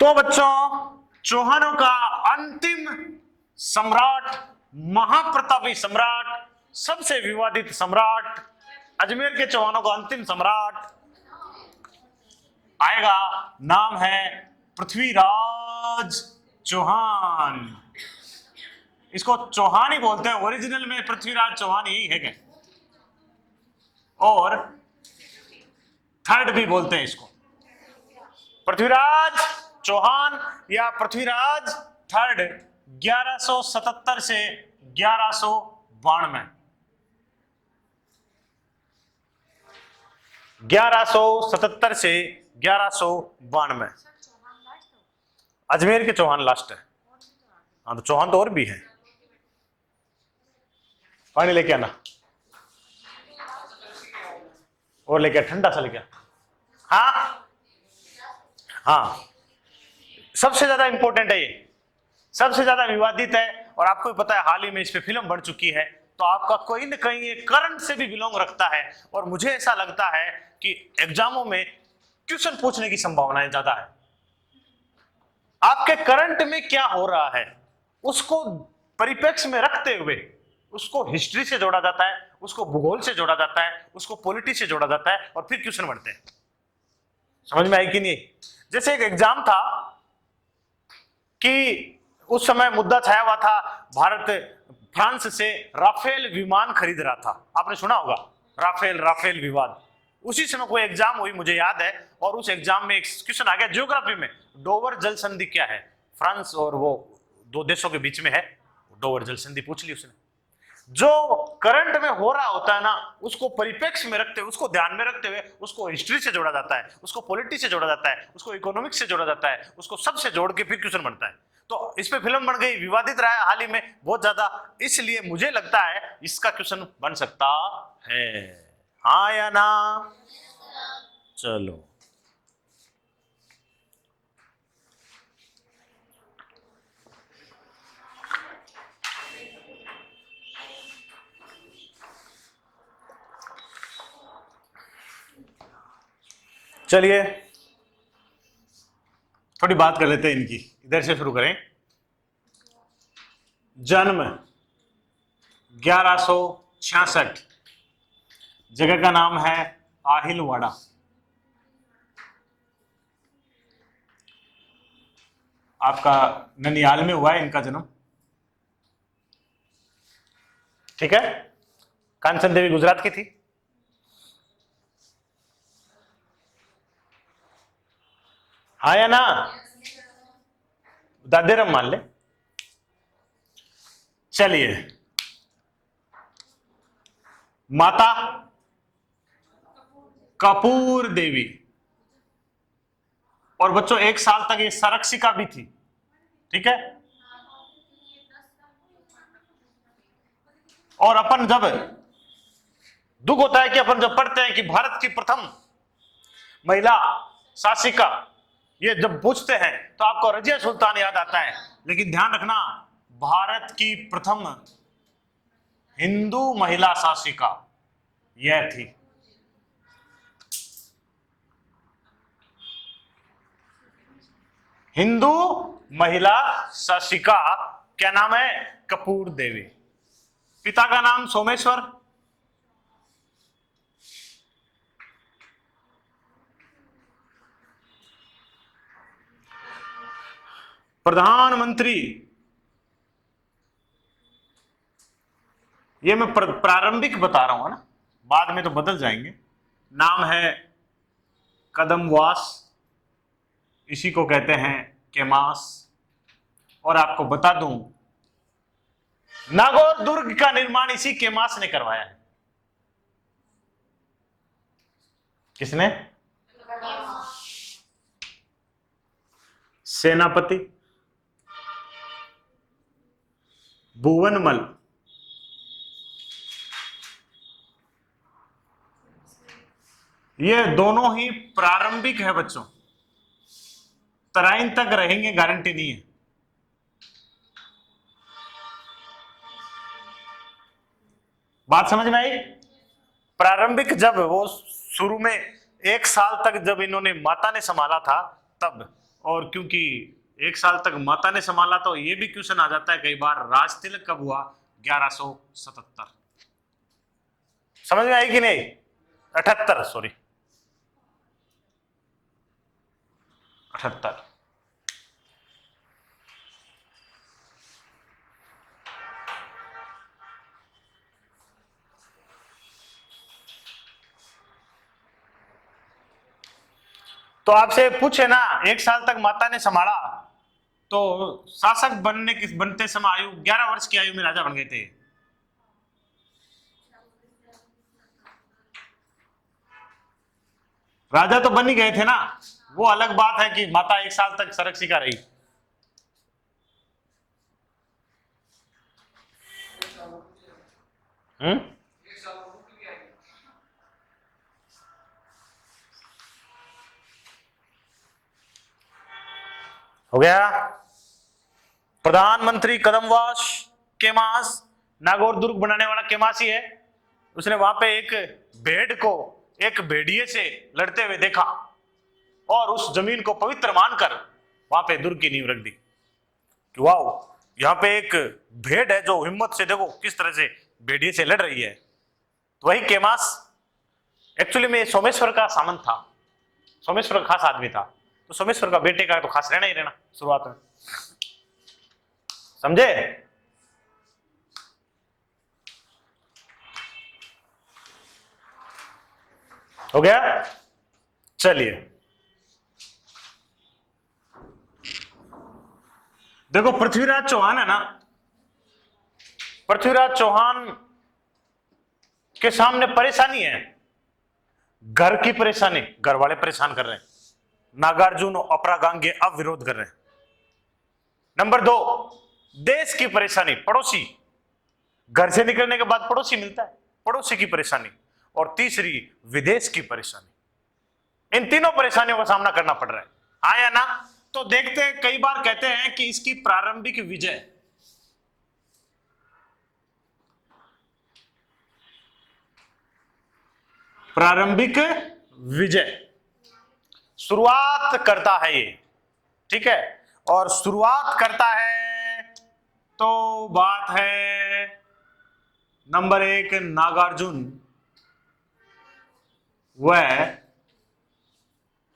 तो बच्चों, चौहानों का अंतिम सम्राट, महाप्रतापी सम्राट, सबसे विवादित सम्राट, अजमेर के चौहानों का अंतिम सम्राट आएगा, नाम है पृथ्वीराज चौहान। इसको चौहान ही बोलते हैं, ओरिजिनल में पृथ्वीराज चौहान ही है क्या, और थर्ड भी बोलते हैं इसको, पृथ्वीराज चौहान या पृथ्वीराज थर्ड। 1177 से 1192, 1177 से 1192 अजमेर के चौहान लास्ट है। हाँ, तो चौहान तो और भी है। पानी लेके आना, और लेके ठंडा सा लेके। हाँ हाँ, सबसे ज्यादा इंपॉर्टेंट है ये, सबसे ज्यादा विवादित है, और आपको भी पता है हाल ही में इस पे फिल्म बन चुकी है, तो आपका कोई न कहीं ये करंट से भी बिलोंग रखता है, और मुझे ऐसा लगता है कि एग्जामों में क्वेश्चन पूछने की संभावनाएं ज्यादा है। आपके करंट में क्या हो रहा है उसको परिप्रेक्ष्य में रखते हुए उसको हिस्ट्री से जोड़ा जाता है, उसको भूगोल से जोड़ा जाता है, उसको पॉलिटी से जोड़ा जाता है, और फिर क्वेश्चन बनते हैं। समझ में आई कि नहीं? जैसे एक एग्जाम था कि उस समय मुद्दा छाया हुआ था, भारत फ्रांस से राफेल विमान खरीद रहा था। आपने सुना होगा राफेल विवाद। उसी समय कोई एग्जाम हुई, मुझे याद है, और उस एग्जाम में एक क्वेश्चन आ गया ज्योग्राफी में, डोवर जल संधि क्या है? फ्रांस और वो दो देशों के बीच में है, डोवर जल संधि पूछ ली उसने। जो करंट में हो रहा होता है ना, उसको परिप्रेक्ष्य में रखते हुए, उसको ध्यान में रखते हुए उसको हिस्ट्री से जोड़ा जाता है, उसको पॉलिटी से जोड़ा जाता है, उसको इकोनॉमिक्स से जोड़ा जाता है, उसको सबसे जोड़ के फिर क्वेश्चन बनता है। तो इस पे फिल्म बन गई, विवादित रहा है हाल ही में बहुत ज्यादा, इसलिए मुझे लगता है इसका क्वेश्चन बन सकता है। हाँ या ना? चलो, चलिए थोड़ी बात कर लेते हैं इनकी। इधर से शुरू करें। जन्म 1166, जगह का नाम है आहिलवाड़ा। आपका ननियाल में हुआ है इनका जन्म, ठीक है? कांचन देवी गुजरात की थी। हाँ या ना? दादेरम मान ले। चलिए, माता कपूर देवी, और बच्चों 1 साल तक ये संरक्षिका भी थी, ठीक है? और अपन जब दुख होता है कि अपन जब पढ़ते हैं कि भारत की प्रथम महिला शासिका, ये जब पूछते हैं तो आपको रजिया सुल्तान याद आता है, लेकिन ध्यान रखना भारत की प्रथम हिंदू महिला शासिका यह थी। हिंदू महिला शासिका क्या नाम है? कपूर देवी। पिता का नाम सोमेश्वर, प्रधानमंत्री, ये मैं प्रारंभिक बता रहा हूं ना, बाद में तो बदल जाएंगे। नाम है कदमवास, इसी को कहते हैं केमास। और आपको बता दूं, नागौर दुर्ग का निर्माण इसी केमास ने करवाया है। किसने? सेनापति भुवनमल, ये दोनों ही प्रारंभिक है बच्चों, तराइन तक रहेंगे गारंटी नहीं है। बात समझ में आई? प्रारंभिक जब वो शुरू में 1 साल तक जब इन्होंने माता ने संभाला था तब, और क्योंकि 1 साल तक माता ने संभाला तो ये भी क्वेश्चन आ जाता है कई बार, राजतिलक कब हुआ? 1177। समझ में आई कि नहीं? 78, सॉरी 78। तो आपसे पूछे ना 1 साल तक माता ने संभाला, तो शासक बनते समय आयु 11 वर्ष की आयु में राजा बन गए थे। राजा तो बन ही गए थे ना, वो अलग बात है कि माता 1 साल तक संरक्षिका रही। हो गया। प्रधानमंत्री कदमवास केमास, नागौर दुर्ग बनाने वाला केमास ही है। उसने वहां पे एक भेड़ को एक भेड़िए से लड़ते हुए देखा और उस जमीन को पवित्र मानकर वहां पे दुर्ग की नींव रख दी कि वाओ, यहाँ पे एक भेड़ है जो हिम्मत से देखो किस तरह से भेड़िए से लड़ रही है। तो वही केमास एक्चुअली में सोमेश्वर का सामंत था, सोमेश्वर का खास आदमी था। तो सोमेश्वर का बेटे का तो खास रहना ही रहना शुरुआत में, समझे? हो गया। चलिए देखो, पृथ्वीराज चौहान है ना, पृथ्वीराज चौहान के सामने परेशानी है, घर की परेशानी, घर वाले परेशान कर रहे हैं, नागार्जुन और अपरागांगे अब विरोध कर रहे हैं। नंबर 2, देश की परेशानी, पड़ोसी, घर से निकलने के बाद पड़ोसी मिलता है, पड़ोसी की परेशानी। और तीसरी विदेश की परेशानी। इन तीनों परेशानियों का सामना करना पड़ रहा है, हाँ या ना? तो देखते हैं, कई बार कहते हैं कि इसकी प्रारंभिक विजय, प्रारंभिक विजय शुरुआत करता है ये, ठीक है? और शुरुआत करता है तो बात है नंबर 1 नागार्जुन व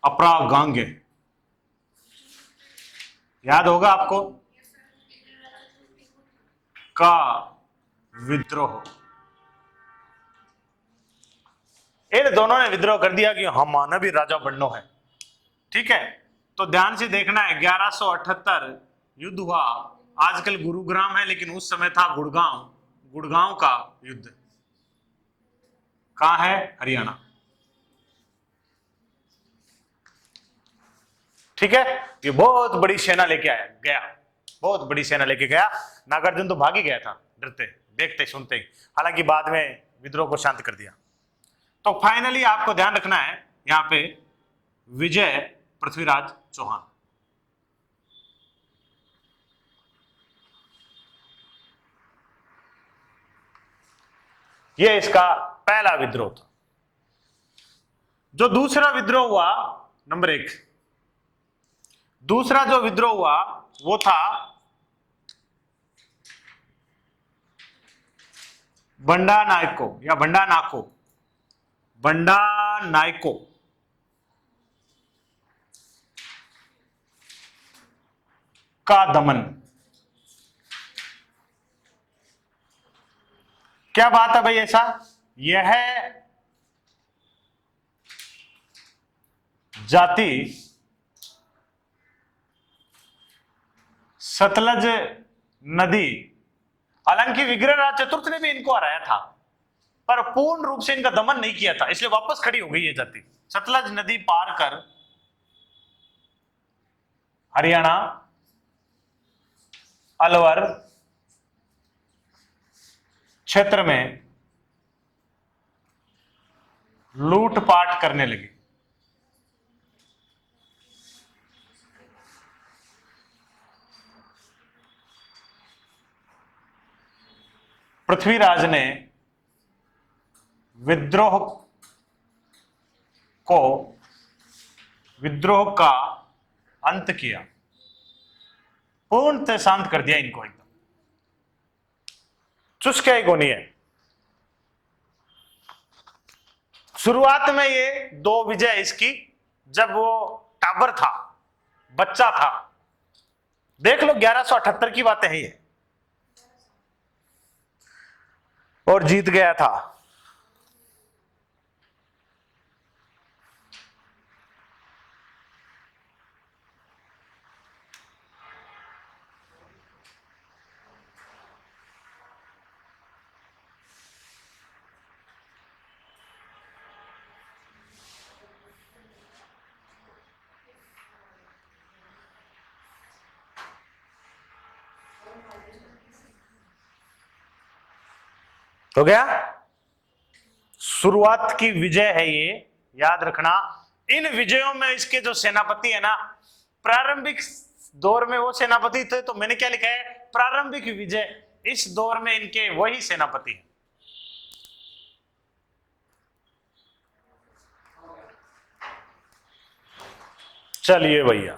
अपरागांगे। याद होगा आपको, का विद्रोह। इन दोनों ने विद्रोह कर दिया कि हमारा भी राजा बनना है, ठीक है? तो ध्यान से देखना है, 1178 युद्ध हुआ। आजकल गुरुग्राम है लेकिन उस समय था गुड़गांव, गुड़गांव का युद्ध कहां है? हरियाणा, ठीक है? ये बहुत बड़ी सेना लेके आया गया, बहुत बड़ी सेना लेके गया। नागार्जुन तो भाग ही गया था डरते, देखते सुनते ही, हालांकि बाद में विद्रोह को शांत कर दिया। तो फाइनली आपको ध्यान रखना है यहां पे विजय पृथ्वीराज चौहान। यह इसका पहला विद्रोह था। जो दूसरा विद्रोह हुआ, नंबर 1, दूसरा जो विद्रोह हुआ वो था बंडा नायको या बंडा नाको, बंडा नायको का दमन। क्या बात है भाई ऐसा? यह जाति सतलज नदी, हालांकि विग्रहराज चतुर्थ ने भी इनको हराया था पर पूर्ण रूप से इनका दमन नहीं किया था, इसलिए वापस खड़ी हो गई ये जाति। सतलज नदी पार कर हरियाणा, अलवर क्षेत्र में लूटपाट करने लगी। पृथ्वीराज ने विद्रोह का अंत किया, पूर्णतः शांत कर दिया इनको एकदम। चुस्क है कोनी है। शुरुआत में ये 2 विजय इसकी, जब वो टाबर था, बच्चा था, देख लो 1178 की बातें हैं ये, और जीत गया था। हो गया, शुरुआत की विजय है ये, याद रखना। इन विजयों में इसके जो सेनापति है ना, प्रारंभिक दौर में वो सेनापति थे, तो मैंने क्या लिखा है, प्रारंभिक विजय। इस दौर में इनके वही सेनापति हैं। चलिए भैया,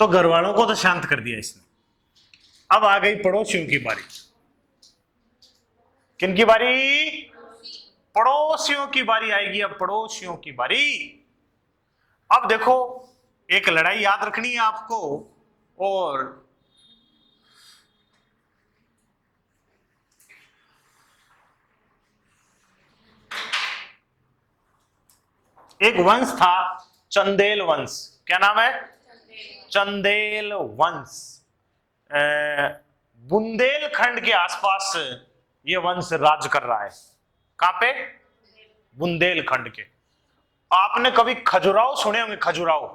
तो घर वालों को तो शांत कर दिया इसने। अब आ गई पड़ोसियों की बारी। किनकी बारी? पड़ोसियों की बारी आएगी। अब पड़ोसियों की बारी। अब देखो, एक लड़ाई याद रखनी है आपको, और एक वंश था, चंदेल वंश। क्या नाम है? चंदेल वंश। बुंदेलखंड के आसपास ये वंश राज कर रहा है। कहां पे? बुंदेलखंड के। आपने कभी खजुराहो सुने होंगे? खजुराहो,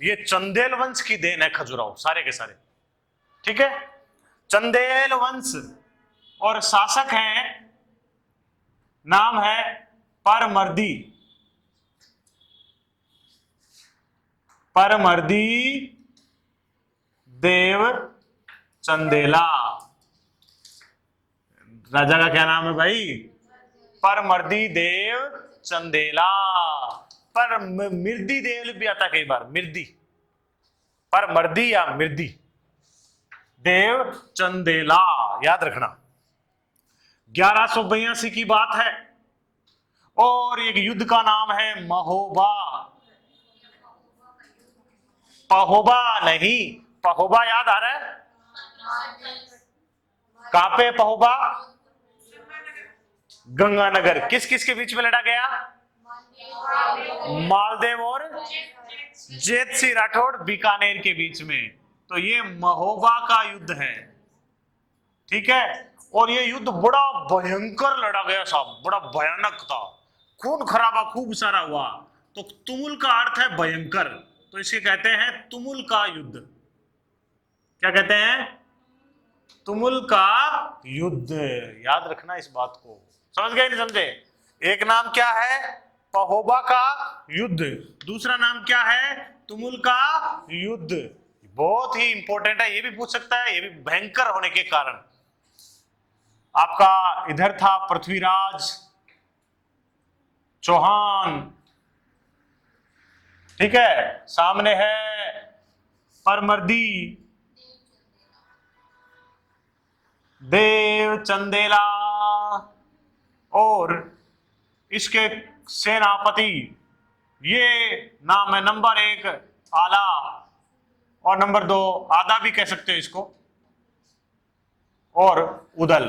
ये चंदेल वंश की देन है। खजुराहो सारे के सारे, ठीक है। चंदेल वंश, और शासक हैं, नाम है परमर्दी। परमर्दी देव चंदेला। राजा का क्या नाम है भाई? परमर्दी देव चंदेला। पर मिर्दी देव भी आता कई बार, मिर्दी, परमर्दी या मिर्दी देव चंदेला, याद रखना। 1182 की बात है, और एक युद्ध का नाम है महोबा। पहोबा नहीं, पहोबा याद आ रहा है? कहां पे पहोबा? गंगानगर। किस किस के बीच में लड़ा गया? मालदेव और जेत सिंह राठौड़ बीकानेर के बीच में। तो ये महोबा का युद्ध है, ठीक है। और ये युद्ध बड़ा भयंकर लड़ा गया साहब, बड़ा भयानक था, खून खराबा खूब सारा हुआ। तो तुमुल का अर्थ है भयंकर, तो इसे कहते हैं तुमुल का युद्ध। क्या कहते हैं? तुमुल का युद्ध। याद रखना इस बात को। समझ गए नहीं समझे? एक नाम क्या है? पहोबा का युद्ध। दूसरा नाम क्या है? तुमुल का युद्ध। बहुत ही इंपॉर्टेंट है, ये भी पूछ सकता है, ये भी भयंकर होने के कारण। आपका इधर था पृथ्वीराज चौहान, ठीक है। सामने है परमर्दी देव चंदेला, और इसके सेनापति, ये नाम है नंबर 1 आला, और नंबर 2 आधा भी कह सकते हो इसको, और उदल।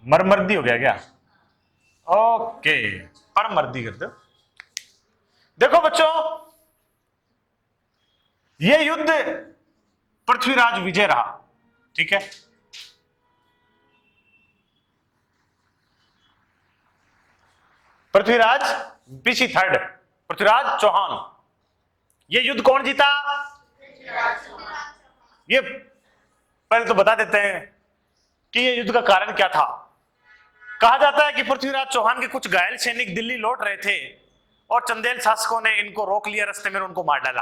मरमर्दी हो गया क्या? ओके, परमर्दी कर दो। देखो बच्चों, ये युद्ध पृथ्वीराज विजय रहा, ठीक है। पृथ्वीराज पीसी 3rd, पृथ्वीराज चौहान। ये युद्ध कौन जीता? ये पहले तो बता देते हैं कि ये युद्ध का कारण क्या था। कहा जाता है कि पृथ्वीराज चौहान के कुछ घायल सैनिक दिल्ली लौट रहे थे, और चंदेल शासकों ने इनको रोक लिया रास्ते में, उनको मार डाला।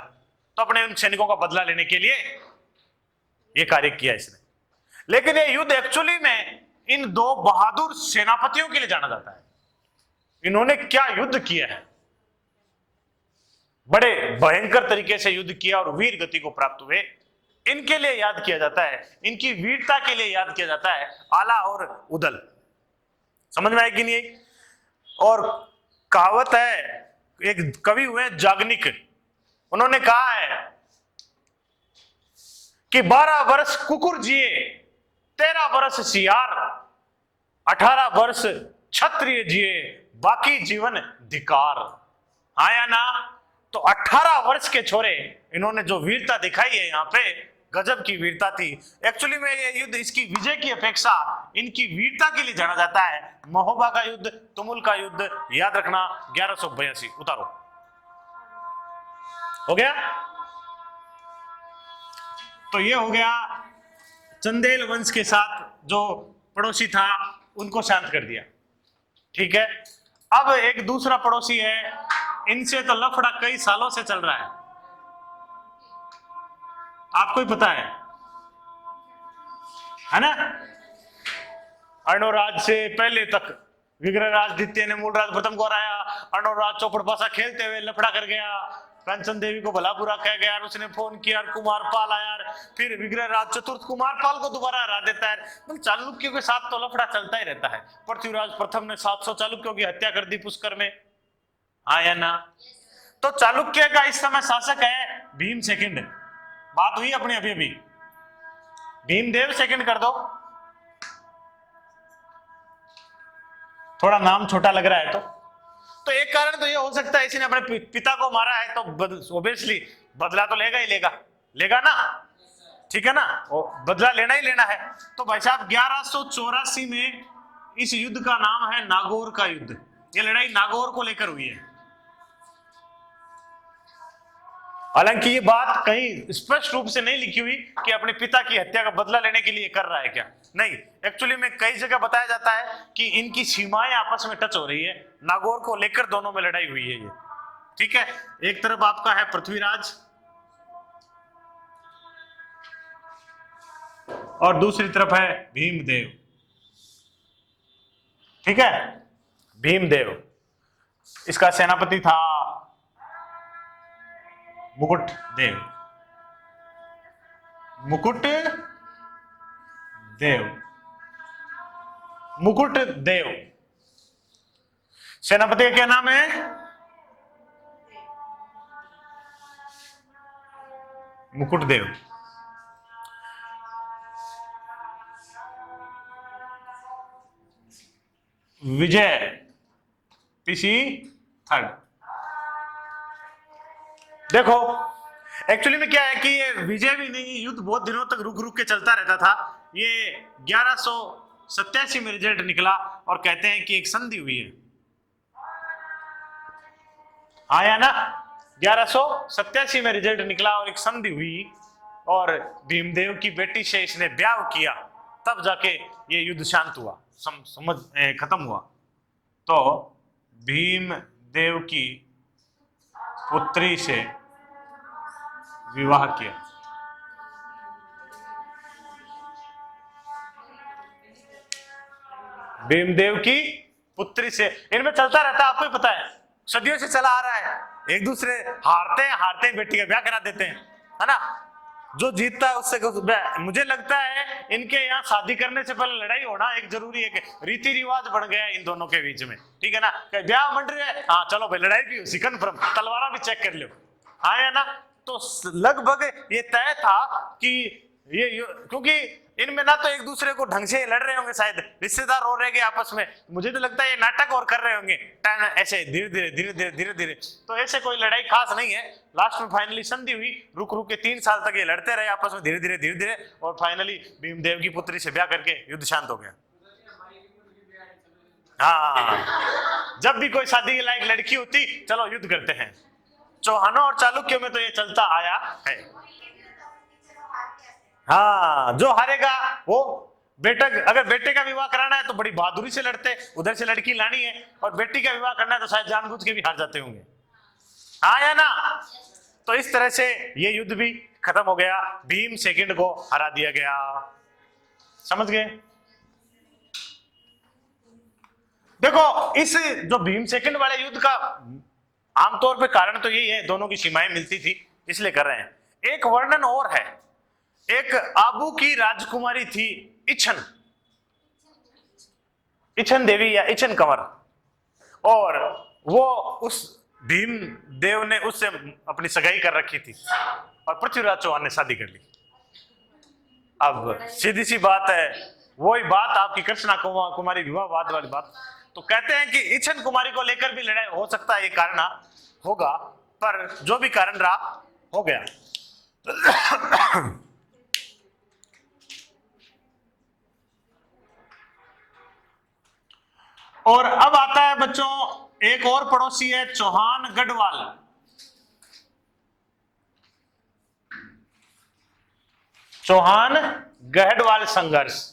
तो अपने उन सैनिकों का बदला लेने के लिए ये कार्य किया इसने। लेकिन ये युद्ध एक्चुअली में इन दो बहादुर सेनापतियों के लिए जाना जाता है। इन्होंने क्या युद्ध किया है, बड़े भयंकर तरीके से युद्ध किया और वीर गति को प्राप्त हुए, इनके लिए याद किया जाता है, इनकी वीरता के लिए याद किया जाता है आला और उदल। समझ में आएगी नहीं? और कहावत है, एक कवि हुए जागनिक, उन्होंने कहा है कि 12 वर्ष कुकुर जिए, 13 वर्ष सियार, 18 वर्ष क्षत्रिय जिए, बाकी जीवन धिकार। हाँ या ना? तो 18 वर्ष के छोरे इन्होंने जो वीरता दिखाई है यहाँ पे, गजब की वीरता थी। एक्चुअली में ये युद्ध, इसकी विजय की अपेक्षा इनकी वीरता के लिए जाना जाता है। महोबा का युद्ध, तुमुल का युद्ध, याद रखना 1182। उतारो, हो गया? तो ये हो गया, चंदेल वंश के साथ जो पड़ोसी था उनको शांत कर दिया। ठीक है, अब एक दूसरा पड़ोसी है, इनसे तो लफड़ा कई सालों से चल रहा है, आपको ही पता है ना? अर्णोराज से पहले तक विग्रहराज द्वितीय ने मूलराज प्रथम को हराया। अर्णोराज चौपड़ पासा खेलते हुए लफड़ा कर गया, कंचन देवी को भला बुरा कह गया, उसने फोन किया, कुमार पाल आया, फिर विग्रहराज चतुर्थ कुमार पाल को दोबारा हरा देता है। मतलब चालुक्यों के साथ तो लफड़ा चलता ही रहता है। पृथ्वीराज प्रथम ने 700 चालुक्यों की हत्या कर दी पुष्कर में, हाँ या ना? तो चालुक्य का इस समय शासक है भीम सेकंड। बात हुई अपनी अभी अभी, भीमदेव सेकंड कर दो, थोड़ा नाम छोटा लग रहा है तो एक कारण तो ये हो सकता है, इसने अपने पिता को मारा है तो ऑब्वियसली बदला तो लेगा ही लेगा ना, ठीक है ना? बदला लेना ही लेना है। तो भाई साहब 1184 में इस युद्ध का नाम है नागौर का युद्ध। ये लड़ाई नागौर को लेकर हुई है। हालांकि ये बात कहीं स्पष्ट रूप से नहीं लिखी हुई कि अपने पिता की हत्या का बदला लेने के लिए कर रहा है क्या, नहीं। एक्चुअली में कई जगह बताया जाता है कि इनकी सीमाएं आपस में टच हो रही है, नागौर को लेकर दोनों में लड़ाई हुई है ये। ठीक है, एक तरफ आपका है पृथ्वीराज और दूसरी तरफ है भीमदेव। ठीक है, भीमदेव, इसका सेनापति था मुकुट देव। मुकुट देव सेनापति का क्या नाम है? मुकुट देव। विजय पीसी थर्ड। देखो एक्चुअली में क्या है कि ये विजय भी नहीं, युद्ध बहुत दिनों तक रुक के चलता रहता था। ये 1187 में रिजल्ट निकला और कहते हैं कि एक संधि हुई है, आया ना? 1187 में रिजल्ट निकला और एक संधि हुई और भीमदेव की बेटी से इसने ब्याह किया, तब जाके ये युद्ध शांत हुआ, समझ खत्म हुआ। तो भीमदेव की पुत्री से विवाह किया। भीमदेव की पुत्री से, इनमें चलता रहता है, आपको ही पता है, सदियों से चला आ रहा है। एक दूसरे हारते बेटी का ब्याह करा देते हैं, है ना? जो जीतता है उससे। मुझे लगता है इनके यहाँ शादी करने से पहले लड़ाई होना एक जरूरी है, रीति रिवाज बन गया इन दोनों के बीच में। ठीक है ना? ब्याह मंड रहे हैं, हाँ चलो भाई लड़ाई भी उसी कन्फर्म, तलवारा भी चेक कर लो, हाँ या ना? तो लगभग ये तय था कि ये क्योंकि इनमें ना तो एक दूसरे को ढंग से लड़ रहे होंगे, शायद रिश्तेदार हो रहे आपस में। मुझे तो लगता है ये नाटक और कर रहे होंगे ऐसे धीरे धीरे। तो ऐसे कोई लड़ाई खास नहीं है। लास्ट में फाइनली संधि हुई, रुक के 3 साल तक ये लड़ते रहे आपस में धीरे धीरे और फाइनली भीमदेव की पुत्री से ब्याह करके युद्ध शांत हो गया। हाँ, जब भी कोई शादी के लायक लड़की होती, चलो युद्ध करते हैं। चौहानों और चालुक्यों में तो ये चलता आया है। हाँ, जो हारेगा वो अगर बेटे का विवाह कराना है तो बड़ी बहादुरी से लड़ते, उधर से लड़की लानी है, और बेटी का विवाह करना है तो शायद जानबूझ के भी हार जाते होंगे, हाँ या ना? तो इस तरह से ये युद्ध भी खत्म हो गया, भीम सेकंड को हरा दिया गया। समझ गए? देखो इस जो भीम सेकंड वाले युद्ध का आमतौर पे कारण तो यही है, दोनों की सीमाएं मिलती थी इसलिए कर रहे हैं। एक वर्णन और है, एक आबू की राजकुमारी थी इच्छन, इच्छन देवी या इच्छन कंवर, और वो उस भीम देव ने उससे अपनी सगाई कर रखी थी और पृथ्वीराज चौहान ने शादी कर ली। अब सीधी सी बात है, वही बात आपकी कृष्णा कुमारी विवाहवाद वाली बात। तो कहते हैं कि इच्छन कुमारी को लेकर भी लड़ाई हो सकता है, ये कारण होगा, पर जो भी कारण रहा हो गया। और अब आता है बच्चों एक और पड़ोसी है चौहान गढ़वाल। चौहान गढ़वाल संघर्ष।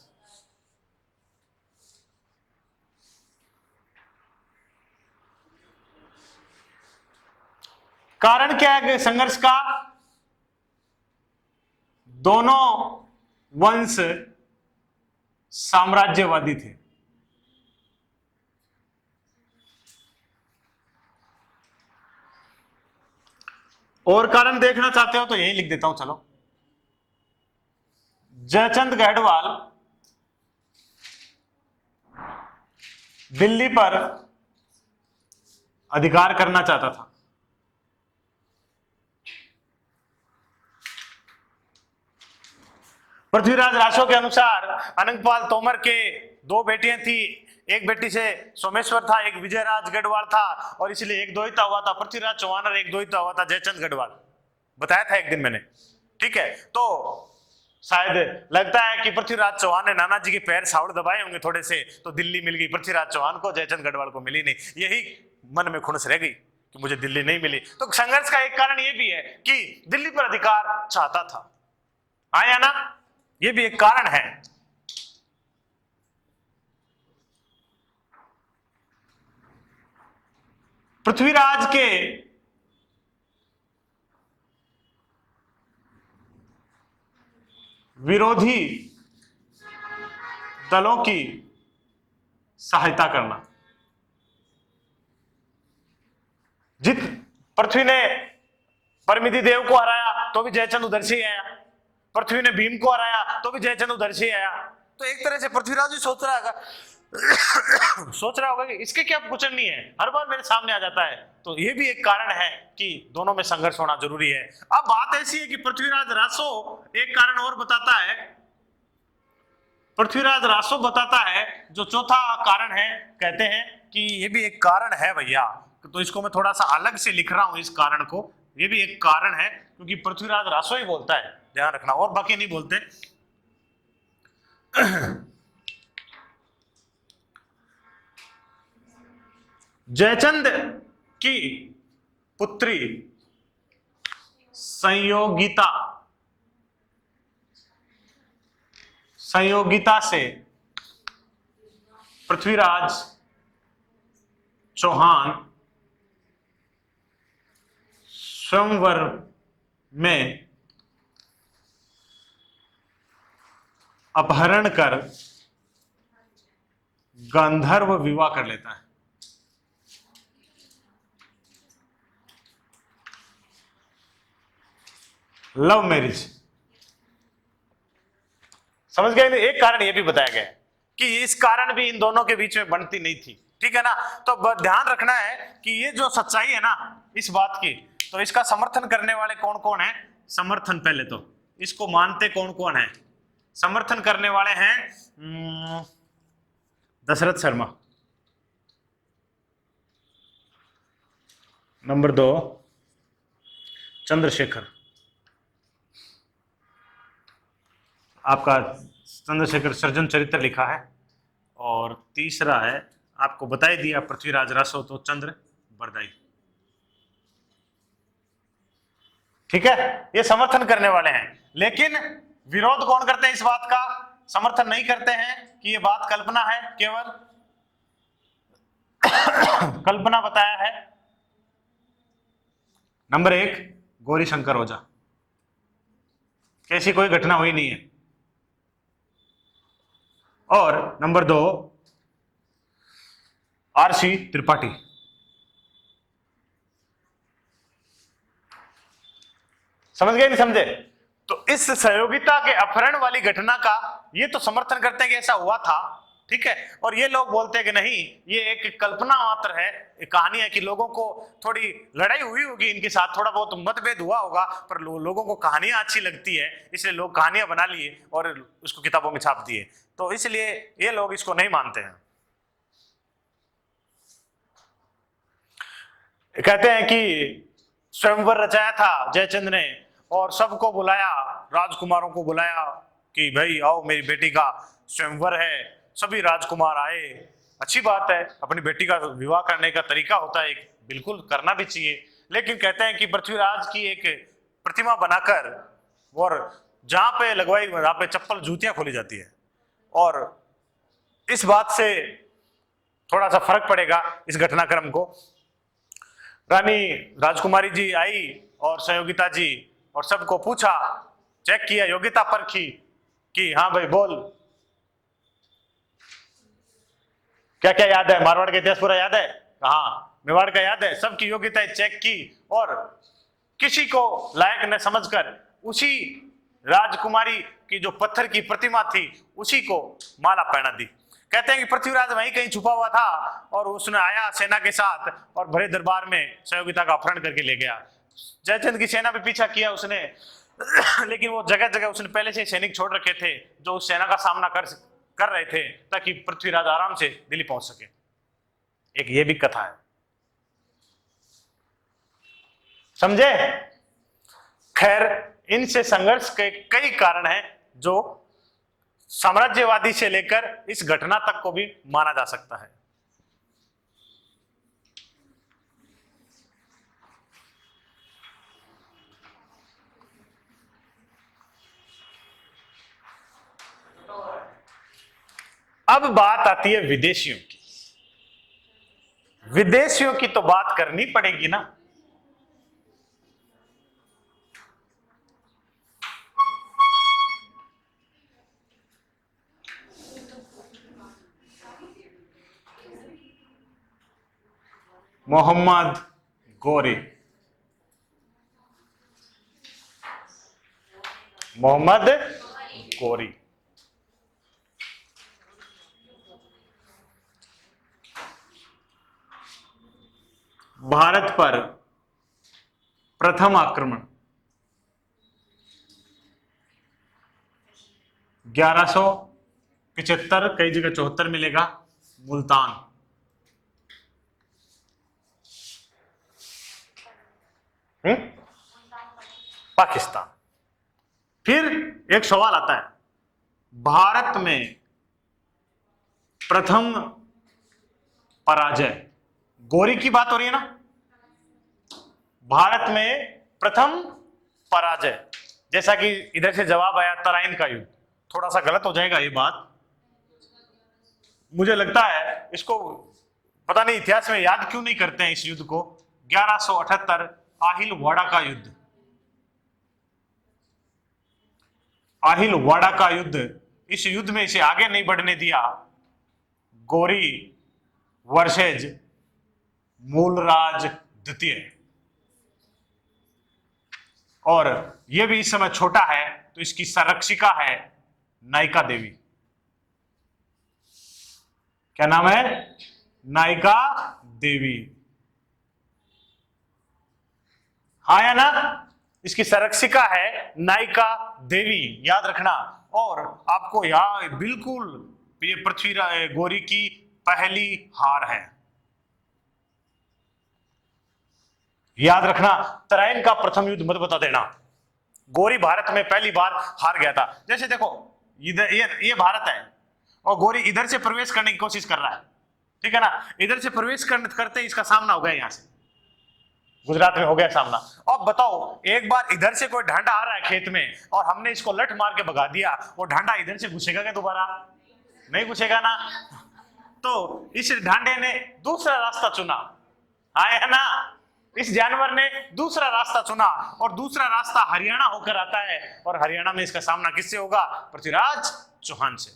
कारण क्या है संघर्ष का? दोनों वंश साम्राज्यवादी थे। और कारण देखना चाहते हो तो यही लिख देता हूं, चलो। जयचंद गढ़वाल दिल्ली पर अधिकार करना चाहता था। पृथ्वीराज रासो के अनुसार अनंगपाल तोमर के दो बेटियां थी, एक बेटी से सोमेश्वर था, एक विजयराज गढ़वाल था, और इसलिए एक द्वैता हुआ था पृथ्वीराज चौहान और एक द्वैता हुआ था जयचंद गढ़वाल। बताया था एक दिन मैंने, ठीक है। तो शायद लगता है कि पृथ्वीराज चौहान ने नाना जी के पैर सावड़ दबाए होंगे थोड़े से, तो दिल्ली मिल गई पृथ्वीराज चौहान को, जयचंद गढ़वाल को मिली नहीं। यही मन में खुनस रह गई कि मुझे दिल्ली नहीं मिली। तो संघर्ष का एक कारण यह भी है कि दिल्ली पर अधिकार चाहता था, आया ना, ये भी एक कारण है। पृथ्वीराज के विरोधी दलों की सहायता करना। जित पृथ्वी ने परमिति देव को हराया तो भी जयचंद उधर से आया, पृथ्वी ने भीम को हराया तो भी जयचंद उधर से आया। तो एक तरह से पृथ्वीराज भी सोच रहा होगा कि इसके क्या कुचल नहीं है, हर बार मेरे सामने आ जाता है। तो ये भी एक कारण है कि दोनों में संघर्ष होना जरूरी है। अब बात ऐसी है कि पृथ्वीराज रासो एक कारण और बताता है, पृथ्वीराज रासो बताता है जो चौथा कारण है, कहते हैं कि ये भी एक कारण है भैया। तो इसको मैं थोड़ा सा अलग से लिख रहा हूं इस कारण को, ये भी एक कारण है क्योंकि पृथ्वीराज रासो ही बोलता है, ध्यान रखना, और बाकी नहीं बोलते। जयचंद की पुत्री संयोगिता से पृथ्वीराज चौहान स्वयंवर में अपहरण कर गांधर्व विवाह कर लेता है। लव मैरिज, समझ गए? एक कारण यह भी बताया गया कि इस कारण भी इन दोनों के बीच में बनती नहीं थी, ठीक है ना। तो ध्यान रखना है कि ये जो सच्चाई है ना इस बात की, तो इसका समर्थन करने वाले कौन कौन है? समर्थन, पहले तो इसको मानते कौन कौन है? समर्थन करने वाले हैं दशरथ शर्मा, नंबर 2 चंद्रशेखर, आपका चंद्रशेखर सृजन चरित्र लिखा है, और तीसरा है आपको बता ही दिया पृथ्वीराज रासो, तो चंद्र बरदाई, ठीक है। ये समर्थन करने वाले हैं, लेकिन विरोध कौन करते हैं? इस बात का समर्थन नहीं करते हैं कि ये बात कल्पना है, केवल कल्पना बताया है। नंबर 1 गौरी शंकर ओझा, कैसी कोई घटना हुई नहीं है। और नंबर 2 आरसी त्रिपाठी। समझ गए नहीं समझे? तो इस सहयोगिता के अपहरण वाली घटना का ये तो समर्थन करते हैं कि ऐसा हुआ था, ठीक है, और ये लोग बोलते हैं कि नहीं, ये एक कल्पना मात्र है, एक कहानी है कि लोगों को थोड़ी लड़ाई हुई होगी इनके साथ, थोड़ा बहुत मतभेद हुआ होगा, पर लोगों को कहानियां अच्छी लगती है, इसलिए लोग कहानियां बना लिए और उसको किताबों में छाप दिए। तो इसलिए ये लोग इसको नहीं मानते हैं। कहते हैं कि स्वयंवर रचाया था जयचंद ने और सबको बुलाया, राजकुमारों को बुलाया कि भाई आओ मेरी बेटी का स्वयंवर है। सभी राजकुमार आए। अच्छी बात है, अपनी बेटी का विवाह करने का तरीका होता है, बिल्कुल करना भी चाहिए। लेकिन कहते हैं कि पृथ्वीराज की एक प्रतिमा बनाकर और जहां पे लगवाई वहां पे चप्पल जूतियां खोली जाती है, और इस बात से थोड़ा सा फर्क पड़ेगा इस घटनाक्रम को। रानी राजकुमारी जी आई और सहयोगिता जी और सबको पूछा, चेक किया, योग्यता परखी कि हाँ भाई बोल, क्या क्या याद है, मारवाड़ का इतिहास पूरा याद है, हाँ मेवाड़ का याद है, सबकी योग्यता चेक की और किसी को लायक न समझकर उसी राजकुमारी की जो पत्थर की प्रतिमा थी उसी को माला पहना दी। कहते हैं कि पृथ्वीराज वहीं कहीं छुपा हुआ था और उसने आया सेना के साथ और भरे दरबार में सहयोगिता का अपहरण करके ले गया। जयचंद की सेना भी पीछा किया उसने लेकिन वो जगह जगह उसने पहले से सैनिक छोड़ रखे थे जो उस सेना का सामना कर रहे थे ताकि पृथ्वीराज आराम से दिल्ली पहुंच सके। एक ये भी कथा है, समझे? खैर, इनसे संघर्ष के कई कारण हैं जो साम्राज्यवादी से लेकर इस घटना तक को भी माना जा सकता है। अब बात आती है विदेशियों की। विदेशियों की तो बात करनी पड़ेगी ना। मोहम्मद गोरी, मोहम्मद गोरी भारत पर प्रथम आक्रमण 1175, कई जगह 74 मिलेगा, मुल्तान। पाकिस्तान। फिर एक सवाल आता है, भारत में प्रथम पराजय, गोरी की बात हो रही है ना, भारत में प्रथम पराजय, जैसा कि इधर से जवाब आया तराइन का युद्ध। थोड़ा सा गलत हो जाएगा ये बात, मुझे लगता है इसको पता नहीं इतिहास में याद क्यों नहीं करते हैं इस युद्ध को। 1178 आहिलवाड़ा का युद्ध, आहिलवाड़ा का युद्ध, इस युद्ध में इसे आगे नहीं बढ़ने दिया गोरी वर्सेज मूलराज द्वितीय। और यह भी इस समय छोटा है तो इसकी संरक्षिका है नायिका देवी। क्या नाम है? नायिका देवी, हाँ या ना? इसकी संरक्षिका है नायिका देवी, याद रखना। और आपको याद बिल्कुल, ये पृथ्वीराज गोरी की पहली हार है, याद रखना। तराइन का प्रथम युद्ध मत बता देना। गोरी भारत में पहली बार हार गया था। जैसे देखो इधर ये भारत है और गोरी इधर से प्रवेश करने की कोशिश कर रहा है, ठीक है ना। इधर से प्रवेश करते इसका सामना हो गया, यहां से गुजरात में हो गया सामना। अब बताओ, एक बार इधर से कोई ढांडा आ रहा है खेत में और हमने इसको लठ मार के भगा दिया, वो ढांडा इधर से घुसेगा क्या दोबारा? नहीं घुसेगा ना। तो इस ढांडे ने दूसरा रास्ता चुना, आया ना, इस जानवर ने दूसरा रास्ता चुना और दूसरा रास्ता हरियाणा होकर आता है और हरियाणा में इसका सामना किससे होगा? पृथ्वीराज चौहान से।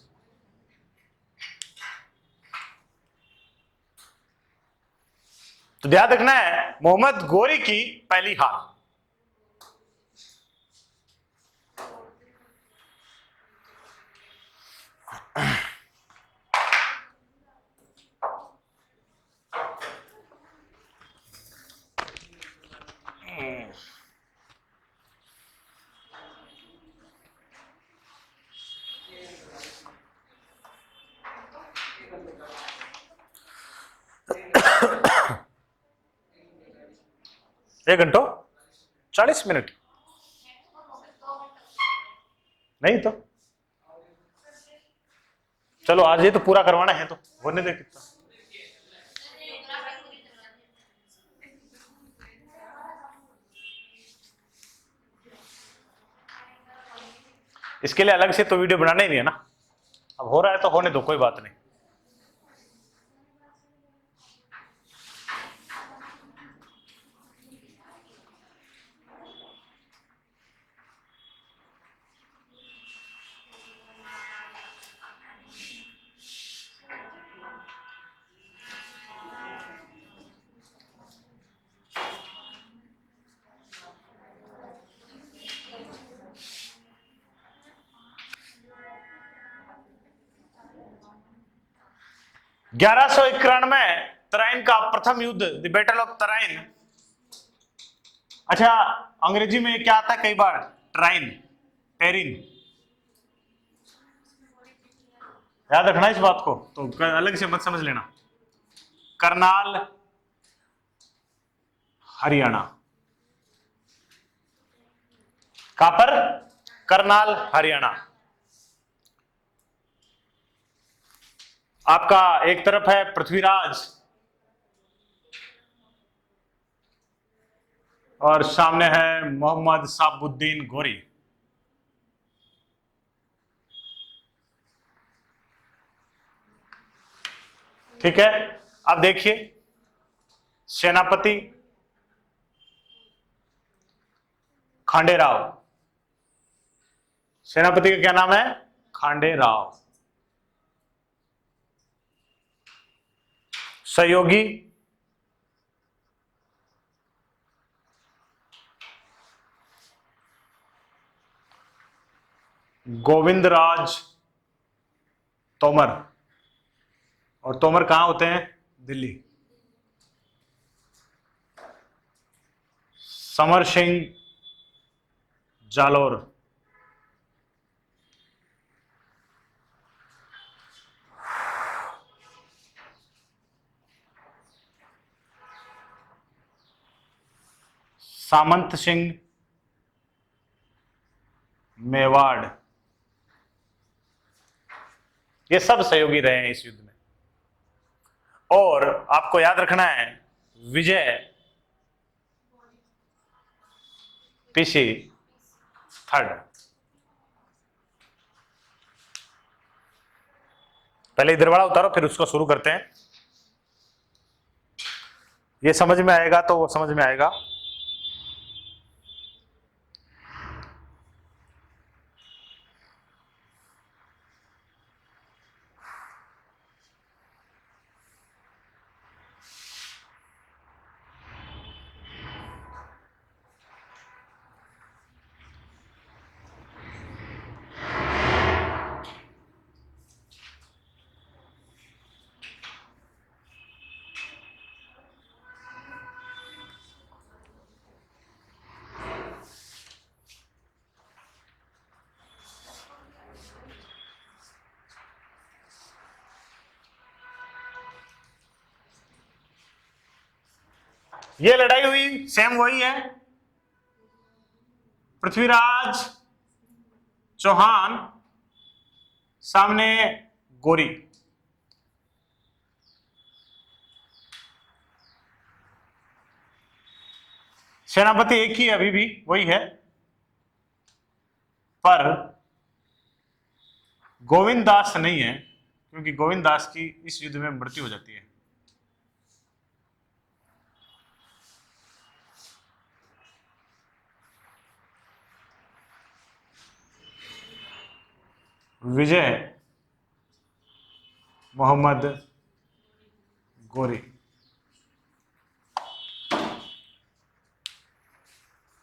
तो ध्यान रखना है मोहम्मद गोरी की पहली हार। एक घंटों 40 मिनट नहीं तो चलो आज ये तो पूरा करवाना है तो होने दे कितना। इसके लिए अलग से तो वीडियो बनाना ही नहीं है ना, अब हो रहा है तो होने दो, कोई बात नहीं। ग्यारह सौ 91 तराइन का प्रथम युद्ध, द बैटल ऑफ तराइन। अच्छा, अंग्रेजी में क्या आता है कई बार, ट्राइन, टेरिन, याद रखना इस बात को, तो अलग से मत समझ लेना। करनाल हरियाणा, कहां पर, करनाल हरियाणा। आपका एक तरफ है पृथ्वीराज और सामने है मोहम्मद साबुद्दीन गोरी। ठीक है, अब देखिए सेनापति खांडेराव, सेनापति का क्या नाम है, खांडेराव। सहयोगी गोविंदराज तोमर, और तोमर कहां होते हैं, दिल्ली। समर सिंह जालोर, सामंत सिंह मेवाड़, ये सब सहयोगी रहे हैं इस युद्ध में। और आपको याद रखना है विजय पीसी थर्ड। पहले इधर वाला उतारो फिर उसको शुरू करते हैं, ये समझ में आएगा तो वो समझ में आएगा। ये लड़ाई हुई सेम वही है, पृथ्वीराज चौहान सामने गोरी। सेनापति एक ही अभी भी वही है, पर गोविंद दास नहीं है, क्योंकि गोविंद दास की इस युद्ध में मृत्यु हो जाती है। विजय मोहम्मद गोरी।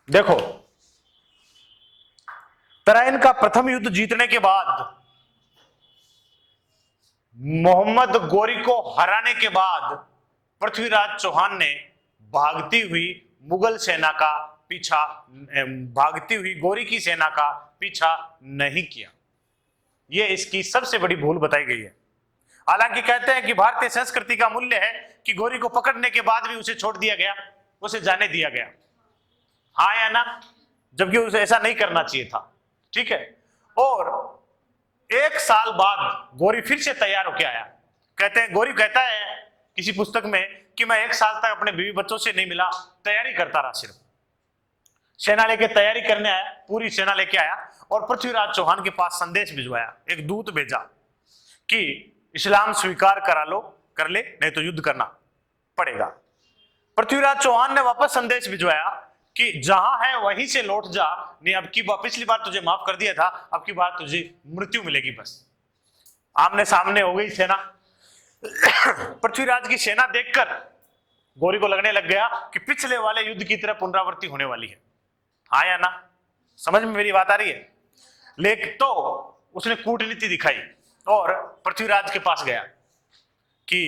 देखो, तराइन का प्रथम युद्ध जीतने के बाद, मोहम्मद गोरी को हराने के बाद, पृथ्वीराज चौहान ने भागती हुई मुगल सेना का पीछा, भागती हुई गोरी की सेना का पीछा नहीं किया। यह इसकी सबसे बड़ी भूल बताई गई है। हालांकि कहते हैं कि भारतीय संस्कृति का मूल्य है कि गोरी को पकड़ने के बाद भी उसे छोड़ दिया गया, उसे जाने दिया गया, हाँ या ना? जबकि उसे ऐसा नहीं करना चाहिए था। ठीक है। और 1 साल बाद गोरी फिर से तैयार होकर आया। कहते हैं, गोरी कहता है किसी पुस्तक में कि मैं 1 साल तक अपने बीवी बच्चों से नहीं मिला, तैयारी करता रहा, सिर्फ सेना लेके तैयारी करने आया, पूरी सेना लेके आया और पृथ्वीराज चौहान के पास संदेश भिजवाया, एक दूत भेजा कि इस्लाम स्वीकार करा लो, कर ले, नहीं तो युद्ध करना पड़ेगा। पृथ्वीराज चौहान ने वापस संदेश भिजवाया कि जहां है वहीं से लौट जा, नहीं अब की बार, पिछली बार तुझे माफ कर दिया था, अब की बार तुझे मृत्यु मिलेगी। बस आमने सामने हो गई सेना। पृथ्वीराज की सेना देखकर गोरी को लगने लग गया कि पिछले वाले युद्ध की तरह पुनरावृत्ति होने वाली है, हाँ या ना? समझ में मेरी बात आ रही है? लेकिन तो उसने कूटनीति दिखाई और पृथ्वीराज के पास गया कि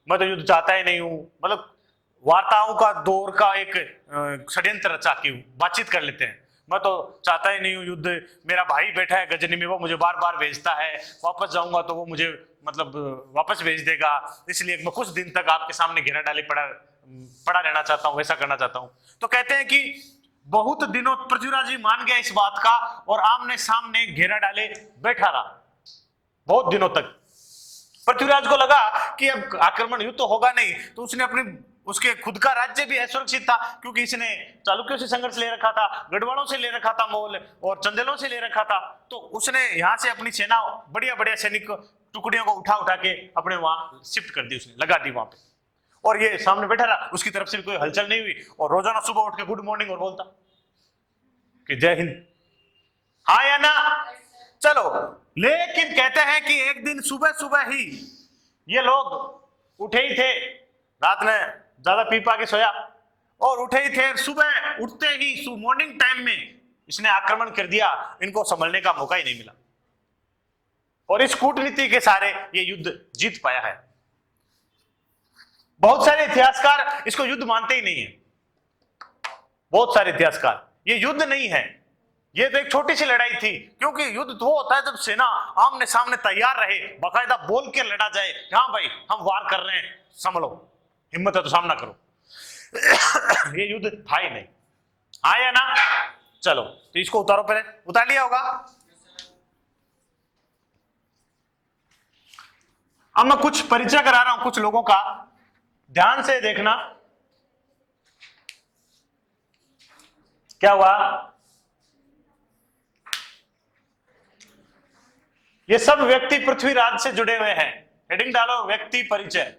मैं तो युद्ध चाहता ही नहीं हूं, मतलब वार्ताओं का दौर का एक षड्यंत्र रचा की बातचीत कर लेते हैं। मैं तो चाहता ही नहीं हूं युद्ध, मेरा भाई बैठा है गजनी में, वो मुझे बार बार भेजता है, वापस जाऊंगा तो वो मुझे मतलब वापस भेज देगा, इसलिए मैं कुछ दिन तक आपके सामने घेरा डाले पड़ा रहना चाहता हूं, वैसा करना चाहता हूं। तो कहते हैं कि बहुत दिनों पृथ्वीराज जी मान गया इस बात का और आमने सामने घेरा डाले बैठा रहा बहुत दिनों तक। पृथ्वीराज को लगा कि अब आक्रमण युद्ध तो होगा नहीं, तो उसने उसके खुद का राज्य भी असुरक्षित था, क्योंकि इसने चालुक्यों से संघर्ष ले रखा था, गढ़वालों से ले रखा था, मोल और चंदेलों से ले रखा था। तो उसने यहां से अपनी सेना, बढ़िया बढ़िया सैनिक टुकड़ियों को उठा उठा के अपने वहां शिफ्ट कर दी, उसने लगा दी वहां पे, और ये सामने बैठा रहा, उसकी तरफ से भी कोई हलचल नहीं हुई, और रोजाना सुबह उठ के गुड मॉर्निंग और बोलता कि जय हिंद, हाँ या ना? चलो, लेकिन कहते हैं कि एक दिन सुबह सुबह ही ये लोग उठे ही थे, रात में ज्यादा पी पा के सोया और उठे ही थे, सुबह उठते ही मॉर्निंग टाइम में इसने आक्रमण कर दिया, इनको संभलने का मौका ही नहीं मिला, और इस कूटनीति के सारे ये युद्ध जीत पाया है। बहुत सारे इतिहासकार इसको युद्ध मानते ही नहीं है, बहुत सारे इतिहासकार, ये युद्ध नहीं है, ये तो एक छोटी सी लड़ाई थी, क्योंकि युद्ध तो होता है जब सेना आमने सामने तैयार रहे, बाकायदा बोल के लड़ा जाए, हाँ भाई हम वार कर रहे हैं, संभलो, हिम्मत है तो सामना करो। ये युद्ध था ही नहीं, हाँ या ना? चलो, तो इसको उतारो, पहले उतार लिया होगा। अब मैं कुछ परिचय करा रहा हूं कुछ लोगों का, ध्यान से देखना। क्या हुआ? ये सब व्यक्ति पृथ्वीराज से जुड़े हुए हैं। हेडिंग डालो, व्यक्ति परिचय।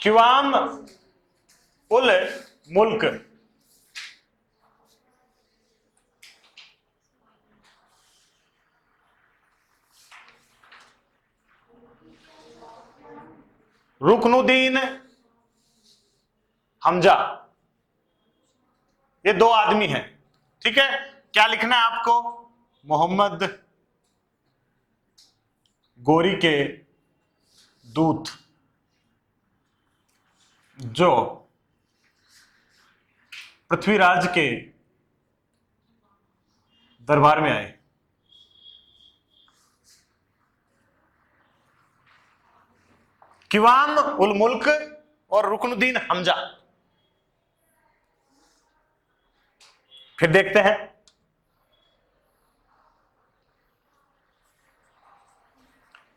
किवाम उल मुल्क, रुकनुद्दीन हमजा, ये 2 आदमी हैं। ठीक है, क्या लिखना है आपको? मोहम्मद गोरी के दूत जो पृथ्वीराज के दरबार में आए। किवाम उल मुल्क और रुकनुद्दीन हमजा। फिर देखते हैं,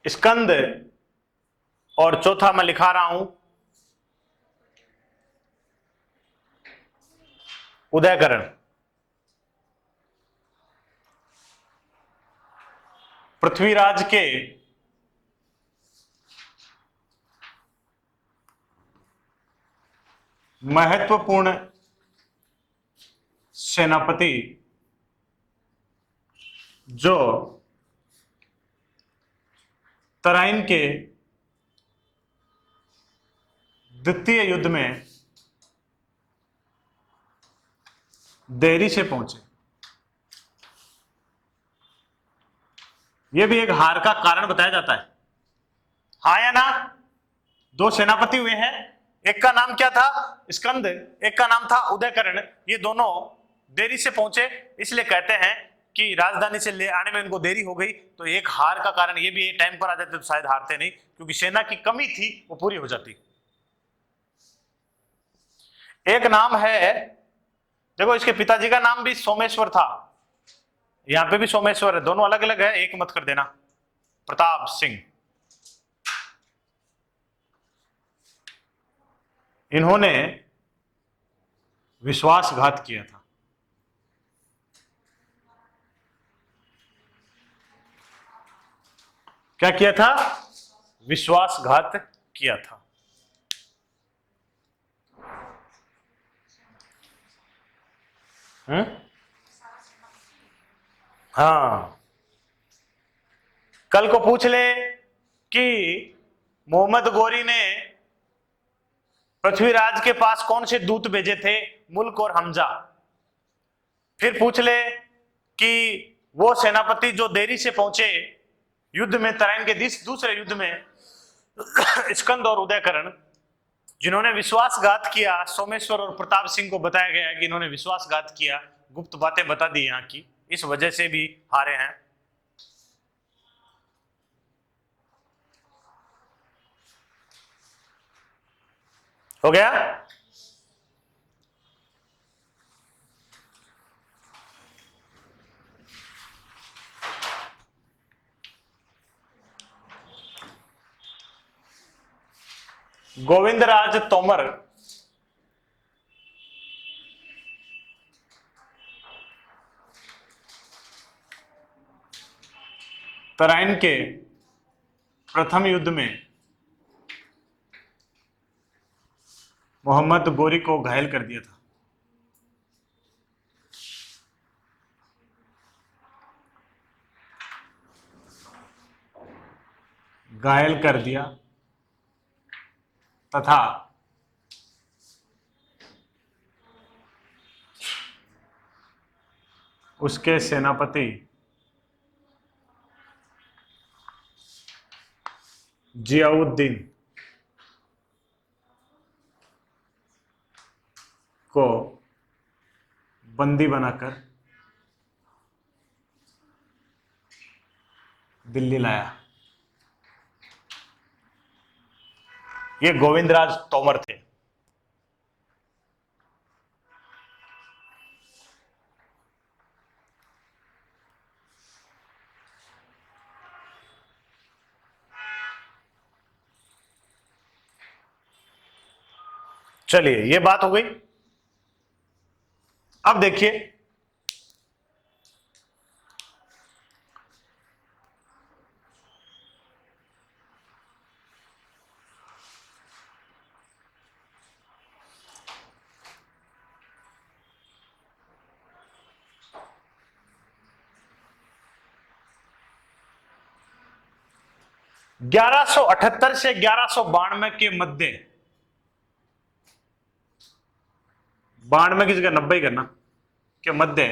स्कंद और चौथा मैं लिखा रहा हूं उदयकरण। पृथ्वीराज के महत्वपूर्ण सेनापति जो तराइन के द्वितीय युद्ध में देरी से पहुंचे। यह भी एक हार का कारण बताया जाता है, हाँ या ना? दो सेनापति हुए हैं, एक का नाम क्या था? स्कंद, एक का नाम था उदयकरण। ये दोनों देरी से पहुंचे, इसलिए कहते हैं कि राजधानी से ले आने में इनको देरी हो गई। तो एक हार का कारण ये भी, टाइम पर आ जाते तो शायद हारते नहीं, क्योंकि सेना की कमी थी, वो पूरी हो जाती। एक नाम है, देखो इसके पिताजी का नाम भी सोमेश्वर था, यहां पे भी सोमेश्वर है, दोनों अलग अलग है, एक मत कर देना। प्रताप सिंह, इन्होंने विश्वासघात किया था। क्या किया था? विश्वासघात किया था। हाँ, कल को पूछ ले कि मोहम्मद गोरी ने पृथ्वीराज के पास कौन से दूत भेजे थे, मुल्क और हमजा। फिर पूछ ले कि वो सेनापति जो देरी से पहुंचे युद्ध में, तराइन के दूसरे युद्ध में, स्कंद और उदयकरण, जिन्होंने विश्वासघात किया। सोमेश्वर और प्रताप सिंह को बताया गया है कि इन्होंने विश्वासघात किया, गुप्त बातें बता दी यहां की, इस वजह से भी हारे हैं। हो गया? गोविंदराज तोमर तराइन के प्रथम युद्ध में मोहम्मद गोरी को घायल कर दिया था। घायल कर दिया तथा उसके सेनापति जियाउद्दीन को बंदी बनाकर दिल्ली लाया। ये गोविंदराज तोमर थे। चलिए, ये बात हो गई। अब देखिए, ग्यारह सौ 78 से 1192 के मध्य, 92 की जगह 90 करना, के मध्य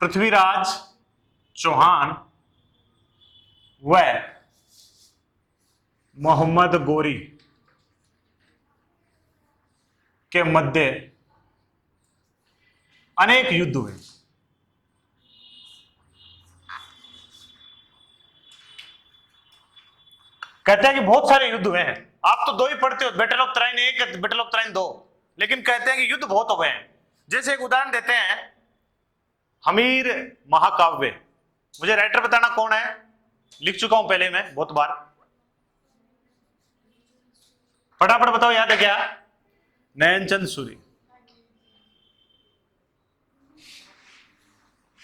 पृथ्वीराज चौहान व मोहम्मद गोरी के मध्य अनेक युद्ध हुए। कहते हैं कि बहुत सारे युद्ध हुए हैं। आप तो दो ही पढ़ते हो, battle of Tarain 1, battle of Tarain 2, लेकिन कहते हैं कि युद्ध बहुत हुए हैं। जैसे एक उदाहरण देते हैं, हमीर महाकाव्य। मुझे राइटर बताना कौन है, लिख चुका हूं पहले मैं बहुत बार, फटाफट बताओ, याद है क्या? नयनचंद सूरी।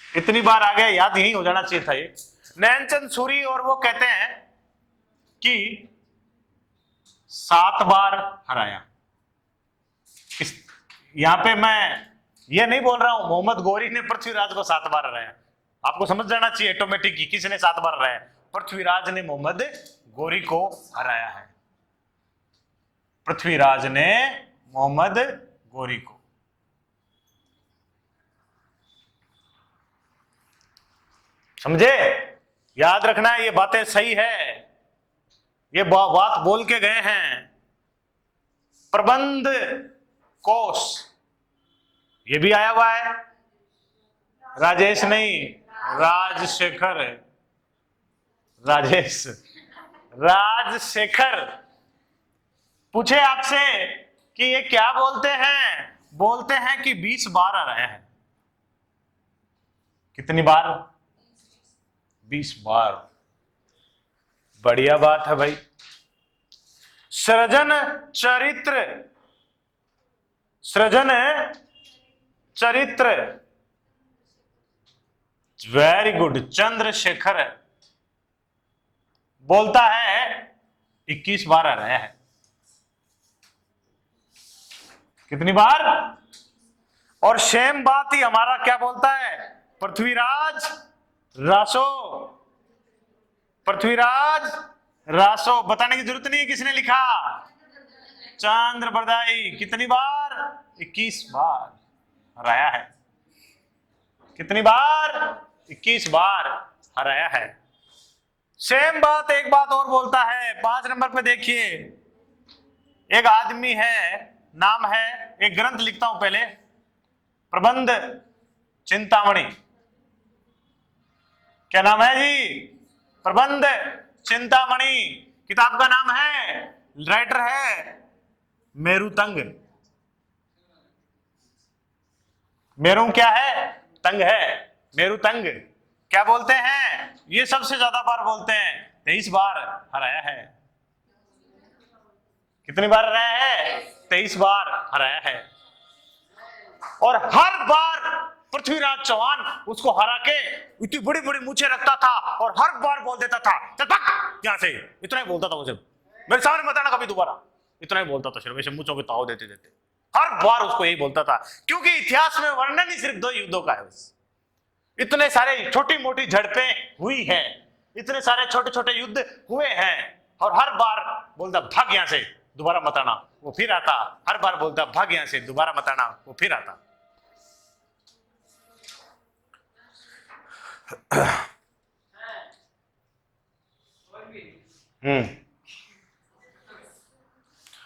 इतनी बार आ गया, याद यही हो जाना चाहिए था ये। नयनचंद सूरी, और वो कहते हैं कि 7 बार हराया। यहां पे मैं ये नहीं बोल रहा हूं मोहम्मद गोरी ने पृथ्वीराज को 7 बार हराया, आपको समझ जाना चाहिए ऑटोमेटिक ही, किसने 7 बार हराया? पृथ्वीराज ने मोहम्मद गौरी को हराया है। पृथ्वीराज ने मोहम्मद गौरी को। समझे? याद रखना है, ये बातें सही है, ये बात बोल के गए हैं। प्रबंध कोष ये भी आया हुआ है, राजेश नहीं, राजशेखर, राजेश, राजशेखर। पूछे आपसे कि ये क्या बोलते हैं? बोलते हैं कि 20 बार आ रहे हैं। कितनी बार? 20 बार। बढ़िया बात है भाई। सृजन चरित्र, सृजन चरित्र, वेरी गुड। चंद्रशेखर बोलता है 21 बार आ रहे हैं। कितनी बार? और सेम बात ही हमारा क्या बोलता है? पृथ्वीराज रासो, पृथ्वीराज रासो। बताने की जरूरत नहीं है किसने लिखा, चंद्र बरदाई। कितनी बार? 21 बार हराया है। कितनी बार? 21 बार हराया है। सेम बात एक बात और बोलता है, 5 नंबर पे देखिए। एक आदमी है, नाम है, एक ग्रंथ लिखता हूं पहले, प्रबंध चिंतामणि। क्या नाम है जी? प्रबंध चिंतामणि। किताब का नाम है, राइटर है मेरुतंग। मेरू क्या है? तंग है, मेरुतंग। क्या बोलते हैं? ये सबसे ज्यादा बार बोलते हैं, 23 बार हराया है। कितनी बार हराया है? 23 बार हराया है। और हर बार पृथ्वीराज चौहान उसको हरा के इतनी बड़ी बड़ी मूछें रखता था और हर बार बोल देता था, चल भाग यहां से। इतना ही बोलता था वो सिर्फ, मेरे सामने बताना कभी दोबारा। इतना ही बोलता था सिर्फ, ऐसे मूछों के ताव देते देते हर बार उसको यही बोलता था। क्योंकि इतिहास में वर्णन ही सिर्फ 2 युद्धों का है बस। इतने सारे छोटी मोटी झड़पें हुई हैं, इतने सारे छोटे छोटे युद्ध हुए हैं, और हर बार बोलता भाग यहां से, दोबारा मत आना। वो फिर आता, हर बार बोलता भाग यहां से, दोबारा मत आना। वो फिर आता।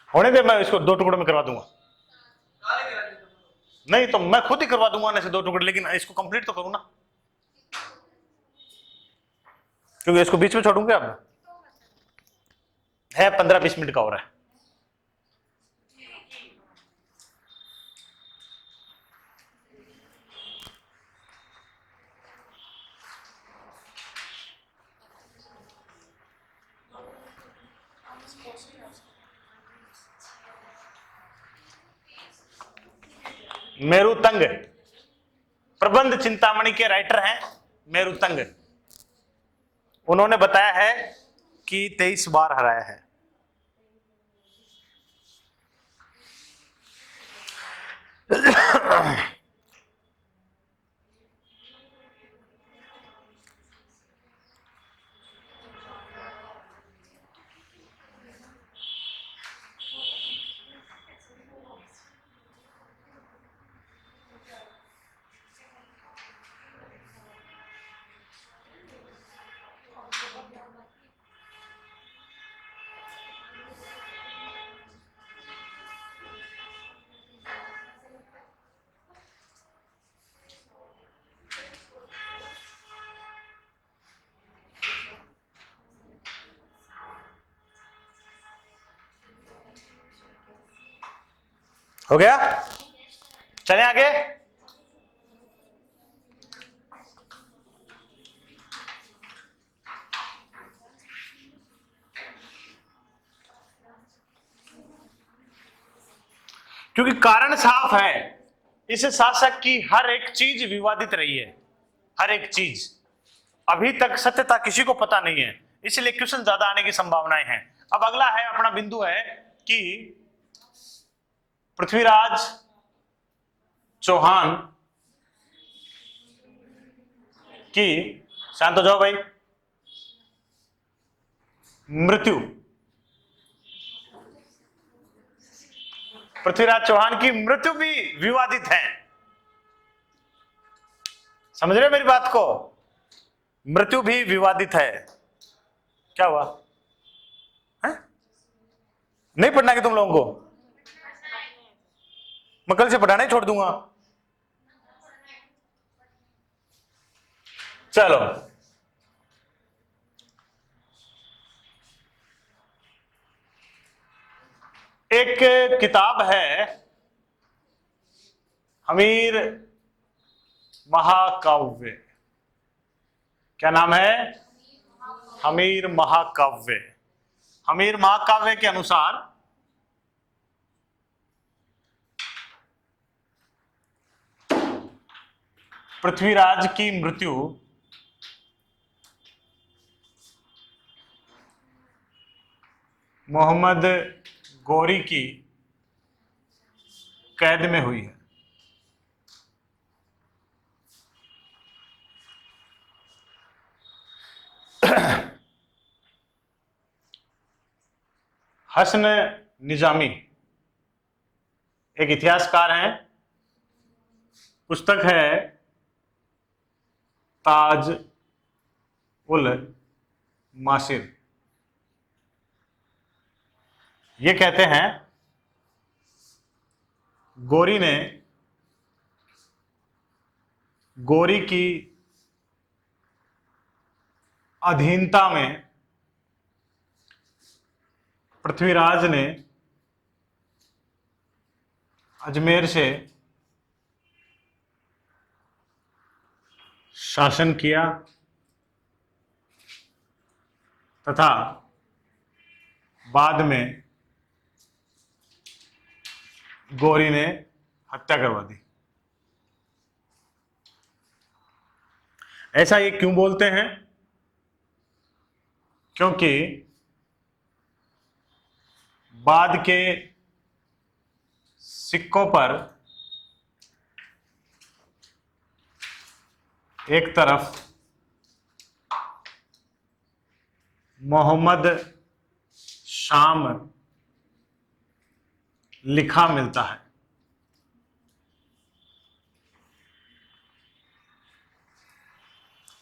होने दे, मैं इसको 2 टुकड़ों में करवा दूंगा। नहीं तो मैं खुद ही करवा दूंगा ना से 2 टुकड़े, लेकिन इसको कंप्लीट तो करूं ना, क्योंकि इसको बीच में छोड़ूंगे। अब है 15-20 मिनट का हो रहा है। मेरुतंग प्रबंध चिंतामणि के राइटर हैं मेरुतंग। उन्होंने बताया है कि 23 बार हराया है। हो गया? चलें आगे। क्योंकि कारण साफ है, इस शासक की हर एक चीज विवादित रही है, हर एक चीज। अभी तक सत्यता किसी को पता नहीं है, इसलिए क्वेश्चन ज्यादा आने की संभावनाएं हैं। अब अगला है, अपना बिंदु है कि पृथ्वीराज चौहान कि, शांत हो जाओ भाई, मृत्यु, पृथ्वीराज चौहान की मृत्यु भी विवादित है। समझ रहे हो मेरी बात को? मृत्यु भी विवादित है। क्या हुआ है? नहीं पढ़ना कि तुम लोगों को? मैं कल से पढ़ाना ही छोड़ दूंगा। चलो, एक किताब है हमीर महाकाव्य। क्या नाम है? हमीर महाकाव्य। हमीर महाकाव्य के अनुसार पृथ्वीराज की मृत्यु मोहम्मद गौरी की कैद में हुई है। हसन निजामी एक इतिहासकार हैं, पुस्तक है ताज उल मासिर। ये कहते हैं गौरी की अधीनता में पृथ्वीराज ने अजमेर से शासन किया तथा बाद में गौरी ने हत्या करवा दी। ऐसा ये क्यों बोलते हैं? क्योंकि बाद के सिक्कों पर एक तरफ मोहम्मद शाम लिखा मिलता है।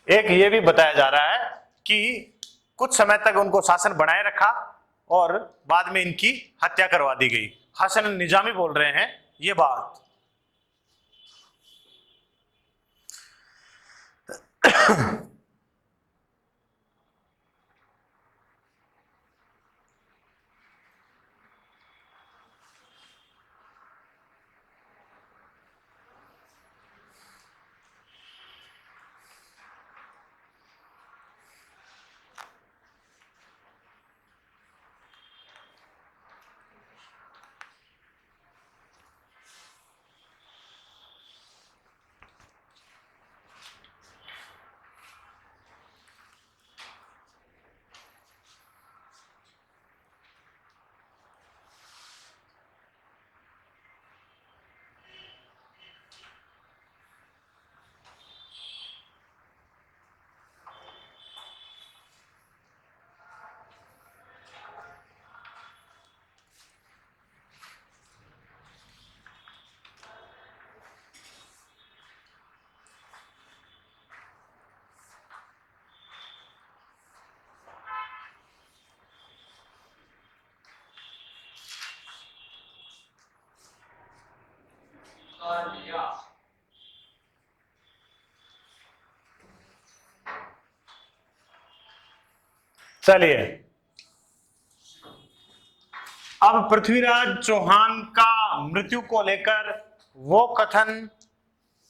एक ये भी बताया जा रहा है कि कुछ समय तक उनको शासन बनाए रखा और बाद में इनकी हत्या करवा दी गई। हसन निजामी बोल रहे हैं ये बात। चलिए, अब पृथ्वीराज चौहान का मृत्यु को लेकर वो कथन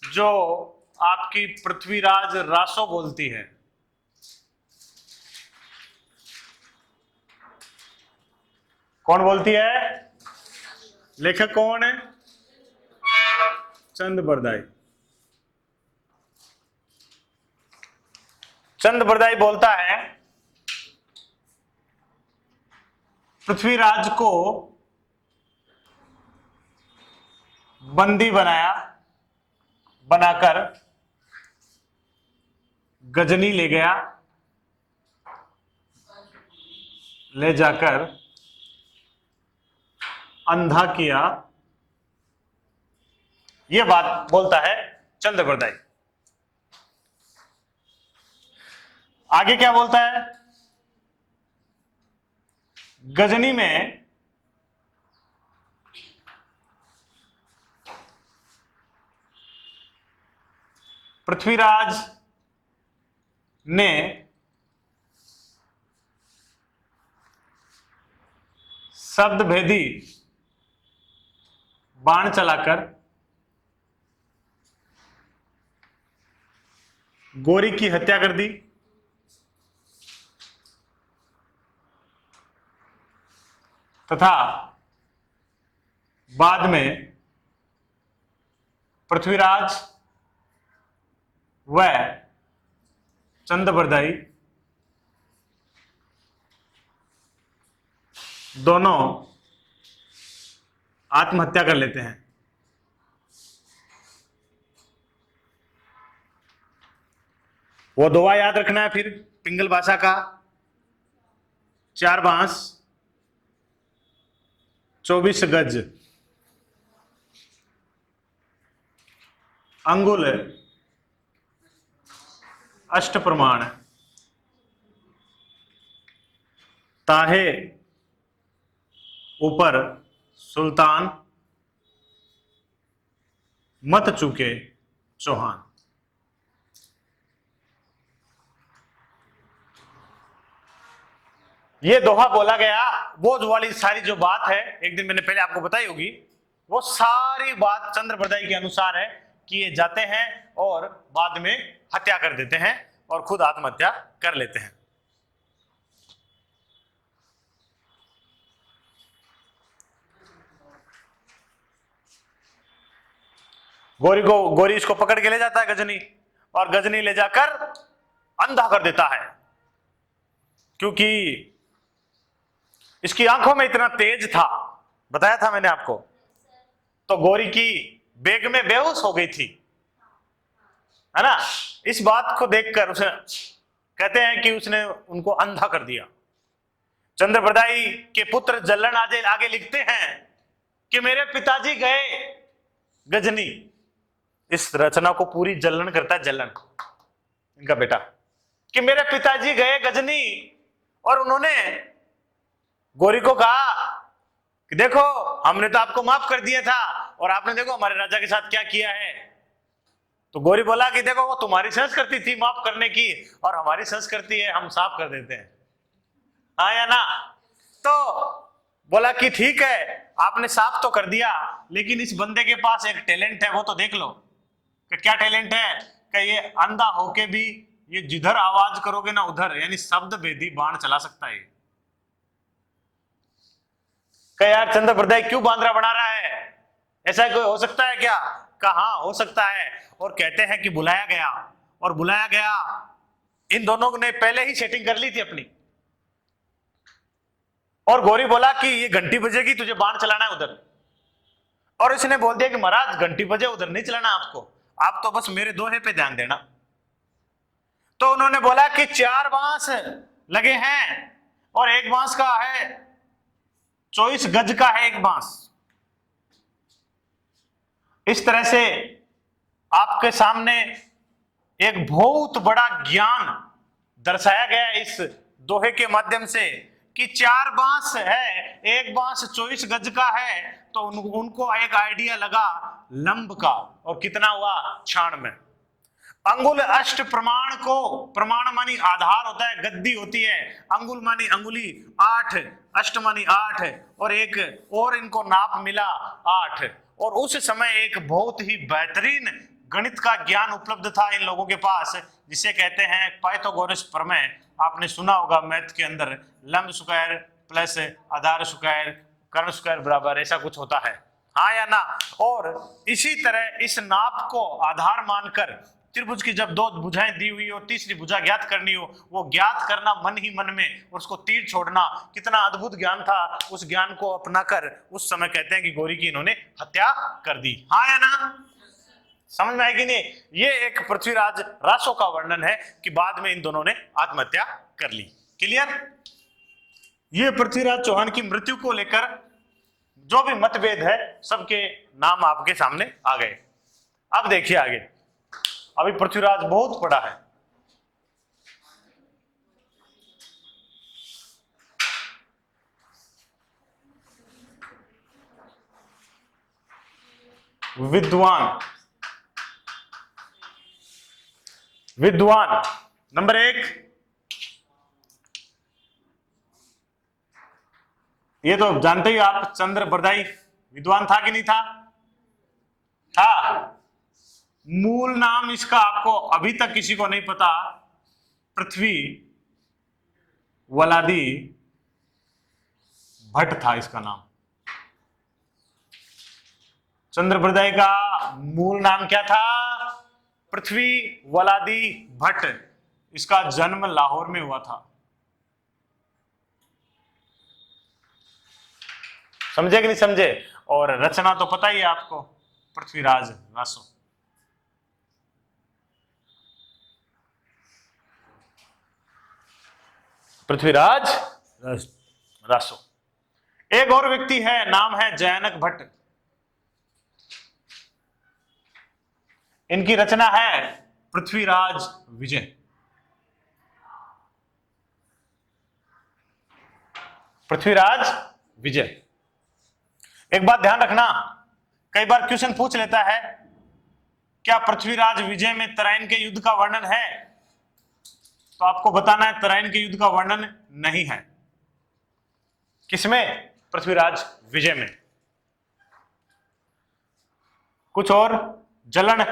जो आपकी पृथ्वीराज रासो बोलती है। कौन बोलती है? लेखक कौन है? चंद बरदाई। चंद बरदाई बोलता है पृथ्वीराज को बंदी बनाकर गजनी ले गया, ले जाकर अंधा किया, यह बात बोलता है चंद्रबरदाई। आगे क्या बोलता है? गजनी में पृथ्वीराज ने शब्द भेदी बाण चलाकर गोरी की हत्या कर दी, तथा बाद में पृथ्वीराज व चंद्रबरदाई दोनों आत्महत्या कर लेते हैं। वो दोहा याद रखना है फिर पिंगल भाषा का, 4 बांस 24 गज, अंगुल अष्ट प्रमाण, ताहे ऊपर सुल्तान, मत चूके चौहान। ये दोहा बोला गया, वो वाली सारी जो बात है एक दिन मैंने पहले आपको बताई होगी, वो सारी बात चंद्रबरदाई के अनुसार है कि ये जाते हैं और बाद में हत्या कर देते हैं और खुद आत्महत्या कर लेते हैं। गोरी इसको पकड़ के ले जाता है गजनी, और गजनी ले जाकर अंधा कर देता है, क्योंकि इसकी आंखों में इतना तेज था, बताया था मैंने आपको। तो गोरी की बेग में बेहोश हो गई थी, है ना। इस बात को देखकर उसे कहते हैं कि उसने उनको अंधा कर दिया। चंद्रबरदाई के पुत्र जल्लन आगे लिखते हैं कि मेरे पिताजी गए, गजनी, इस रचना को पूरी जल्लन करता है, जल्लन इनका बेटा, कि मेरे पिताजी गए गजनी और उन्होंने गोरी को कहा कि देखो हमने तो आपको माफ कर दिया था और आपने देखो हमारे राजा के साथ क्या किया है। तो गोरी बोला कि देखो वो तुम्हारी संस्कृति थी माफ करने की, और हमारी संस्कृति है हम साफ कर देते हैं, हाँ या ना। तो बोला कि ठीक है आपने साफ तो कर दिया, लेकिन इस बंदे के पास एक टैलेंट है, वो तो देख लो। कि क्या टैलेंट है? कि ये अंधा होके भी ये जिधर आवाज करोगे ना उधर, यानी शब्द भेदी बाण चला सकता है। कि यार चंद्रबरदाई क्यों बांद्रा बना रहा है, ऐसा कोई हो सकता है क्या? कहा हो सकता है। और कहते हैं कि बुलाया गया, और बुलाया गया, इन दोनों ने पहले ही सेटिंग कर ली थी अपनी। और गोरी बोला कि ये घंटी बजेगी, तुझे बाण चलाना है उधर। और इसने बोल दिया कि महाराज घंटी बजे उधर नहीं चलाना आपको, आप तो बस मेरे दोहे पे ध्यान देना। तो उन्होंने बोला कि 4 बांस लगे हैं और एक बांस का है 24 गज का है एक बांस। इस तरह से आपके सामने एक बहुत बड़ा ज्ञान दर्शाया गया इस दोहे के माध्यम से कि 4 बांस है, एक बांस 24 गज का है। तो उनको एक आइडिया लगा लंब का, और कितना हुआ 96। अंगुल अष्ट प्रमाण को, प्रमाण मानी आधार होता है, गद्दी होती है, अंगुल मानी अंगुली 8, अष्ट मानी 8, और एक और इनको नाप मिला 8। और उस समय एक बहुत ही बेहतरीन गणित का ज्ञान उपलब्ध था इन लोगों के पास, जिसे कहते हैं पाइथागोरस प्रमेय। आपने सुना होगा मैथ के अंदर, लंब स्क्वायर प्लस आधार स्क्वायर कर्ण स्क्वायर बराबर ऐसा कुछ होता है, हाँ या ना। और इसी तरह इस नाप को आधार मानकर त्रिभुज की जब 2 भुजाएं दी हुई हो, तीसरी भुजा ज्ञात करनी हो, वो ज्ञात करना मन ही मन में, और उसको तीर छोड़ना, कितना अद्भुत ज्ञान था। उस ज्ञान को अपनाकर उस समय कहते हैं कि गोरी की इन्होंने हत्या कर दी, हाँ या ना। समझ में आएगी नहीं? ये एक पृथ्वीराज रासो का वर्णन है कि बाद में इन दोनों ने आत्महत्या कर ली। क्लियर? ये पृथ्वीराज चौहान की मृत्यु को लेकर जो भी मतभेद है सबके नाम आपके सामने आ गए। अब देखिए आगे, अभी पृथ्वीराज बहुत बड़ा है। विद्वान, विद्वान नंबर 1, ये तो जानते ही आप, चंद्र बरदाई विद्वान था कि नहीं था? था। मूल नाम इसका आपको अभी तक किसी को नहीं पता, पृथ्वी वलादी भट्ट था इसका नाम। चंद्र बरदाई का मूल नाम क्या था? पृथ्वी वलादी भट्ट। इसका जन्म लाहौर में हुआ था। समझे कि नहीं समझे? और रचना तो पता ही है आपको, पृथ्वीराज रासो। पृथ्वीराज रासो। एक और व्यक्ति है, नाम है जयानक भट्ट। इनकी रचना है पृथ्वीराज विजय। पृथ्वीराज विजय। एक बात ध्यान रखना, कई बार क्वेश्चन पूछ लेता है क्या पृथ्वीराज विजय में तराइन के युद्ध का वर्णन है? तो आपको बताना है तराइन के युद्ध का वर्णन नहीं है। किसमें? पृथ्वीराज विजय में। कुछ और जलन,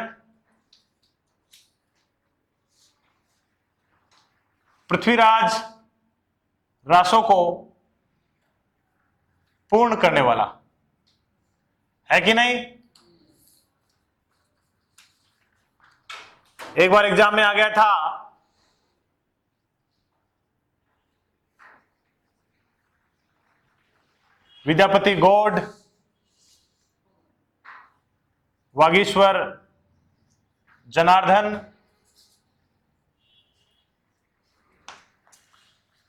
पृथ्वीराज रासो को पूर्ण करने वाला है कि नहीं? एक बार एग्जाम में आ गया था, विद्यापति गौड़, वागीश्वर जनार्दन,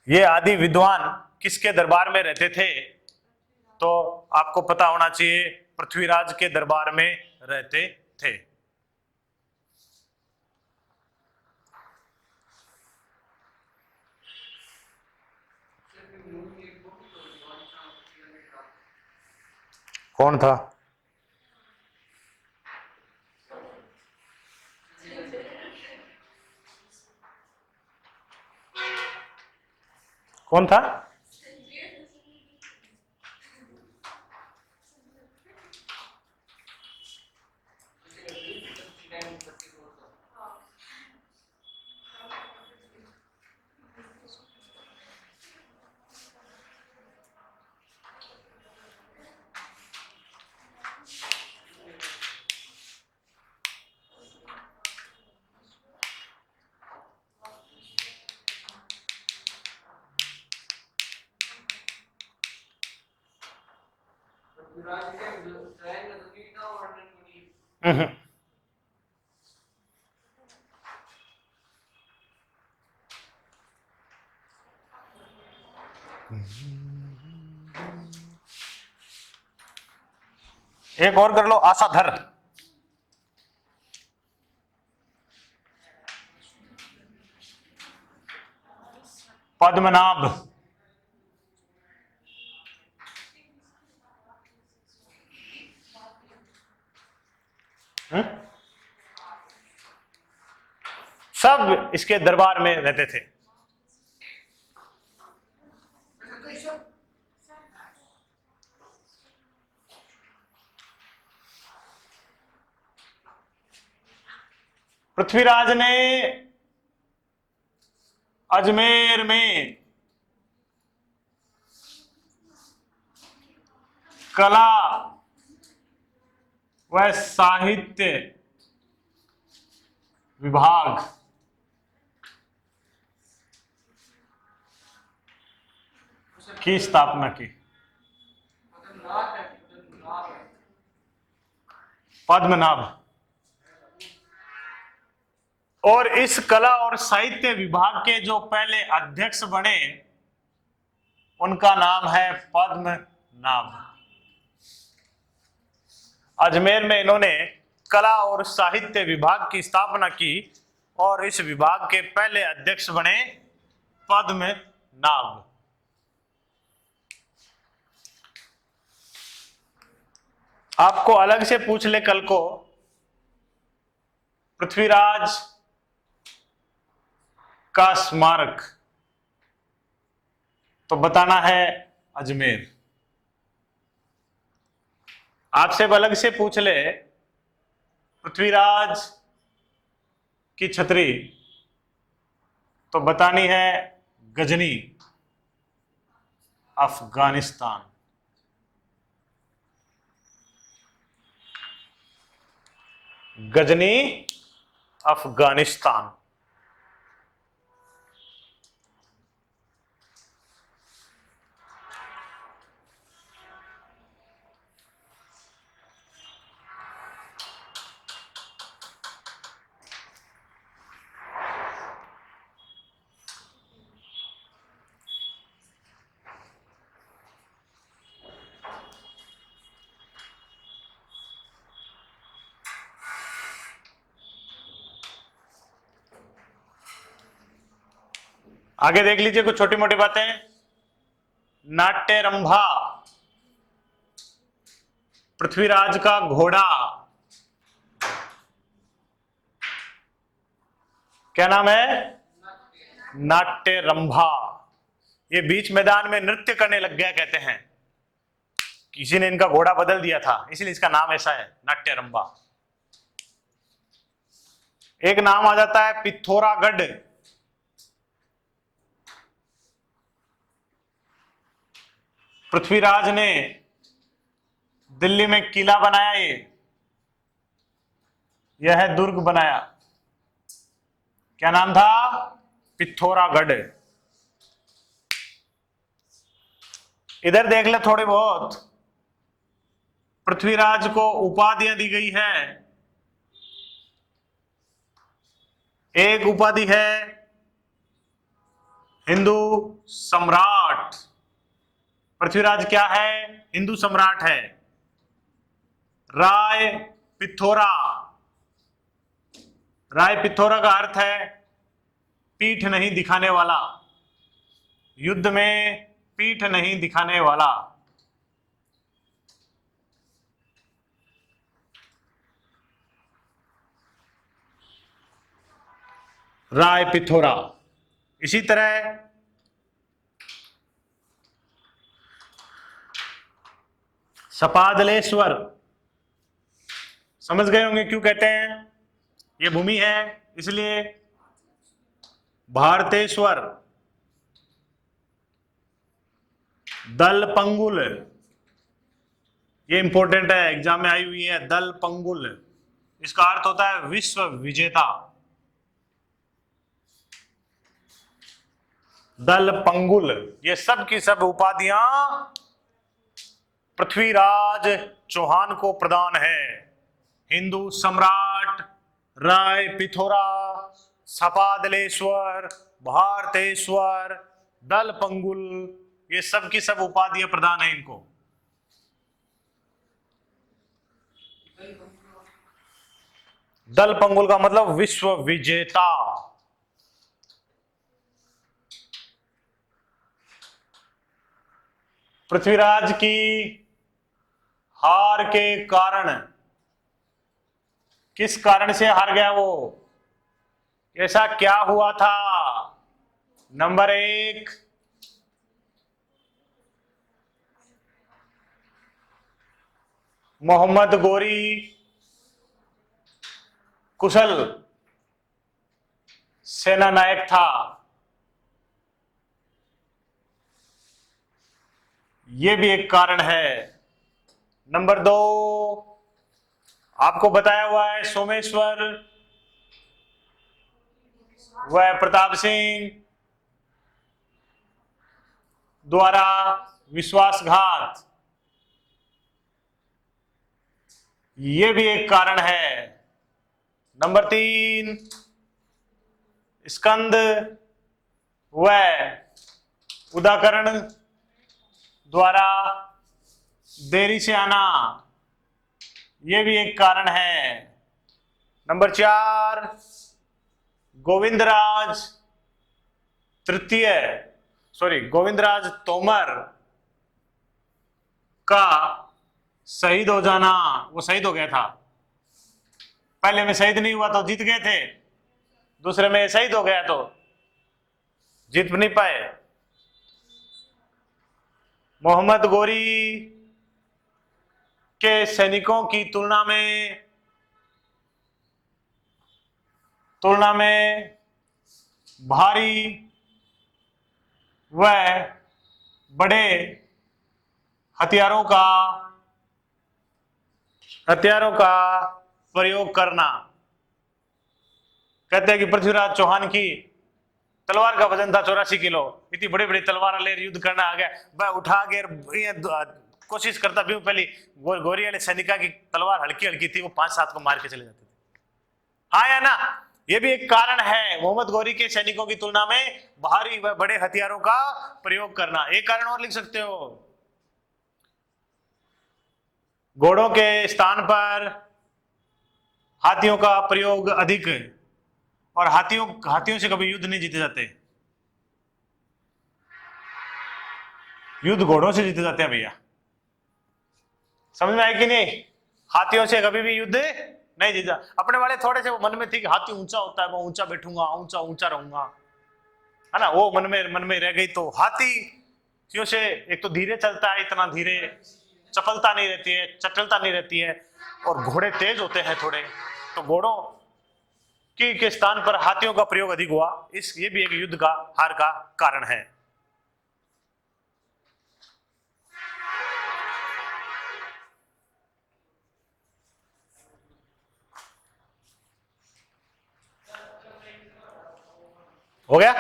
ये आदि विद्वान किसके दरबार में रहते थे? तो आपको पता होना चाहिए, पृथ्वीराज के दरबार में रहते थे। कौन था? कौन था? एक और कर लो, आशाधर। पद्मनाभ, सब इसके दरबार में रहते थे। पृथ्वीराज ने अजमेर में कला व साहित्य विभाग की स्थापना की। पद्मनाभ, और इस कला और साहित्य विभाग के जो पहले अध्यक्ष बने उनका नाम है पद्मनाभ। अजमेर में इन्होंने कला और साहित्य विभाग की स्थापना की और इस विभाग के पहले अध्यक्ष बने पद्मनाभ। आपको अलग से पूछ ले कल को, पृथ्वीराज का स्मारक, तो बताना है अजमेर। आपसे अलग से पूछ ले पृथ्वीराज की छतरी, तो बतानी है गजनी, अफगानिस्तान। गजनी, अफगानिस्तान। आगे देख लीजिए कुछ छोटी मोटी बातें। नाट्यरंभा, पृथ्वीराज का घोड़ा, क्या नाम है? नाट्यरंभा। ये बीच मैदान में नृत्य करने लग गया कहते हैं, किसी ने इनका घोड़ा बदल दिया था, इसलिए इसका नाम ऐसा है नाट्यरंभा। एक नाम आ जाता है पिथौरागढ़। पृथ्वीराज ने दिल्ली में किला बनाया, यह है दुर्ग बनाया, क्या नाम था? पिथौरागढ़। इधर देख ले थोड़ी बहुत, पृथ्वीराज को उपाधियां दी गई है। एक उपाधि है हिंदू सम्राट। पृथ्वीराज क्या है? हिंदू सम्राट है। राय पिथौरा, राय पिथौरा का अर्थ है पीठ नहीं दिखाने वाला, युद्ध में पीठ नहीं दिखाने वाला। राय पिथौरा। इसी तरह सपादलेश्वर, समझ गए होंगे क्यों कहते हैं, ये भूमि है इसलिए। भारतेश्वर, दलपंगुल, ये इंपॉर्टेंट है, एग्जाम में आई हुई है। दलपंगुल, इसका अर्थ होता है विश्व विजेता। दलपंगुल, ये सब की सब उपाधियां पृथ्वीराज चौहान को प्रदान है। हिंदू सम्राट, राय पिथौरा, सपादलेश्वर, भारतेश्वर, दलपंगुल, ये सब की सब उपाधियां प्रदान है इनको। दलपंगुल का मतलब विश्व विजेता। पृथ्वीराज की हार के कारण, किस कारण से हार गया वो, ऐसा क्या हुआ था? नंबर 1, मोहम्मद गोरी कुशल सेना नायक था, यह भी एक कारण है। नंबर 2, आपको बताया हुआ है सोमेश्वर व प्रताप सिंह द्वारा विश्वासघात, यह भी एक कारण है। नंबर 3, स्कंद व उदाकरण द्वारा देरी से आना, यह भी एक कारण है। नंबर 4, गोविंदराज तोमर का शहीद हो जाना। वो शहीद हो गया था, पहले में शहीद नहीं हुआ तो जीत गए थे, दूसरे में शहीद हो गया तो जीत नहीं पाए। मोहम्मद गोरी के सैनिकों की तुलना में भारी व बड़े हथियारों का प्रयोग करना। कहते हैं कि पृथ्वीराज चौहान की तलवार का वजन था 84 किलो, इतनी बड़ी बड़ी तलवार ले युद्ध करना आ गया, वह उठा के कोशिश करता भी पहले गोरी वाले सैनिका की तलवार हल्की हल्की थी, वो 5-7 को मार के चले जाते थे। हाँ या ना? ये भी एक कारण है, मोहम्मद गोरी के सैनिकों की तुलना में भारी व बड़े हथियारों का प्रयोग करना। एक कारण और लिख सकते हो, घोड़ों के स्थान पर हाथियों का प्रयोग अधिक, और हाथियों से कभी युद्ध नहीं जीते जाते, युद्ध घोड़ों से जीते जाते हैं भैया। समझ में आया कि नहीं? हाथियों से कभी भी युद्ध नहीं जीता। अपने वाले थोड़े से वो मन में थी कि हाथी ऊंचा होता है, मैं ऊंचा बैठूंगा, ऊंचा रहूंगा, है ना, वो मन में रह गई। तो हाथी से एक तो धीरे चलता है, इतना धीरे, चपलता नहीं रहती है, चटलता नहीं रहती है, और घोड़े तेज होते हैं थोड़े, तो घोड़ों के स्थान पर हाथियों का प्रयोग अधिक हुआ। ये भी एक युद्ध का हार का कारण है। हो गया?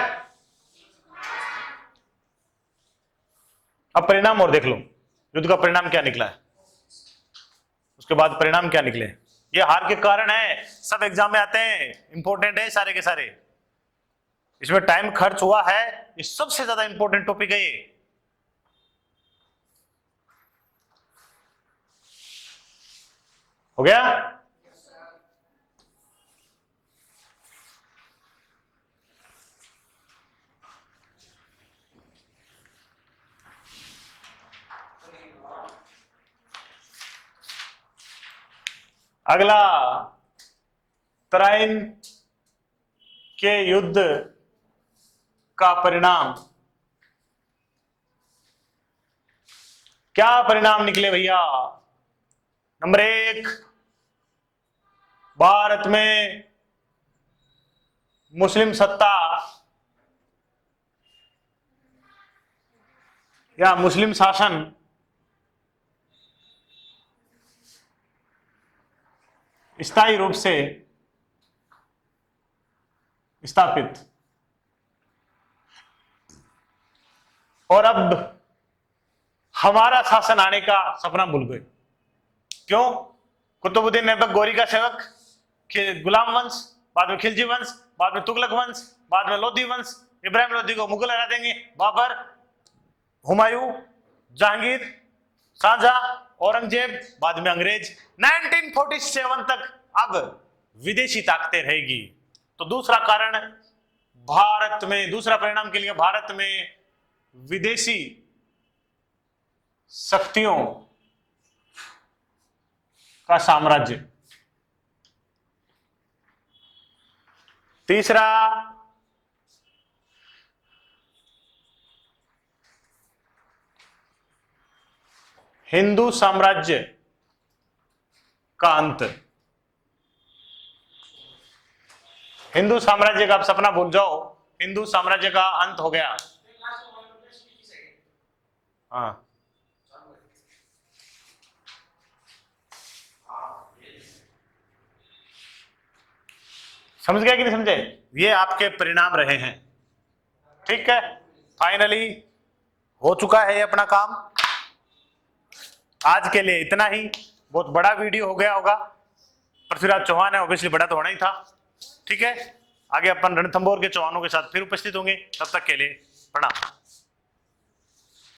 अब परिणाम और देख लो, युद्ध का परिणाम क्या निकला है, उसके बाद परिणाम क्या निकले। ये हार के कारण है, सब एग्जाम में आते हैं, इंपॉर्टेंट है सारे के सारे, इसमें टाइम खर्च हुआ है, ये सबसे ज्यादा इंपॉर्टेंट टॉपिक है ये। हो गया? अगला, तराइन के युद्ध का परिणाम, क्या परिणाम निकले भैया? नंबर 1, भारत में मुस्लिम सत्ता या मुस्लिम शासन स्थायी रूप से स्थापित, और अब हमारा शासन आने का सपना भूल गए। क्यों? कुतुबुद्दीन ऐबक गोरी का सेवक, गुलाम वंश, बाद में खिलजी वंश, बाद में तुगलक वंश, बाद में लोधी वंश, इब्राहिम लोधी को मुगल हरा देंगे, बाबर, हुमायूं, जहांगीर, शाहजहां, औरंगजेब, बाद में अंग्रेज, 1947 तक अब विदेशी ताकतें रहेगी। तो दूसरा कारण, भारत में, दूसरा परिणाम के लिए, भारत में विदेशी शक्तियों का साम्राज्य। तीसरा, हिंदू साम्राज्य का अंत। हिंदू साम्राज्य का आप सपना भूल जाओ, हिंदू साम्राज्य का अंत हो गया। हाँ, समझ गया कि नहीं समझे? ये आपके परिणाम रहे हैं। ठीक है, फाइनली हो चुका है ये अपना काम। आज के लिए इतना ही, बहुत बड़ा वीडियो हो गया होगा। पृथ्वीराज चौहान है, ऑब्वियसली बड़ा तो होना ही था। ठीक है, आगे अपन रणथंभौर के चौहानों के साथ फिर उपस्थित होंगे, तब तक के लिए प्रणाम।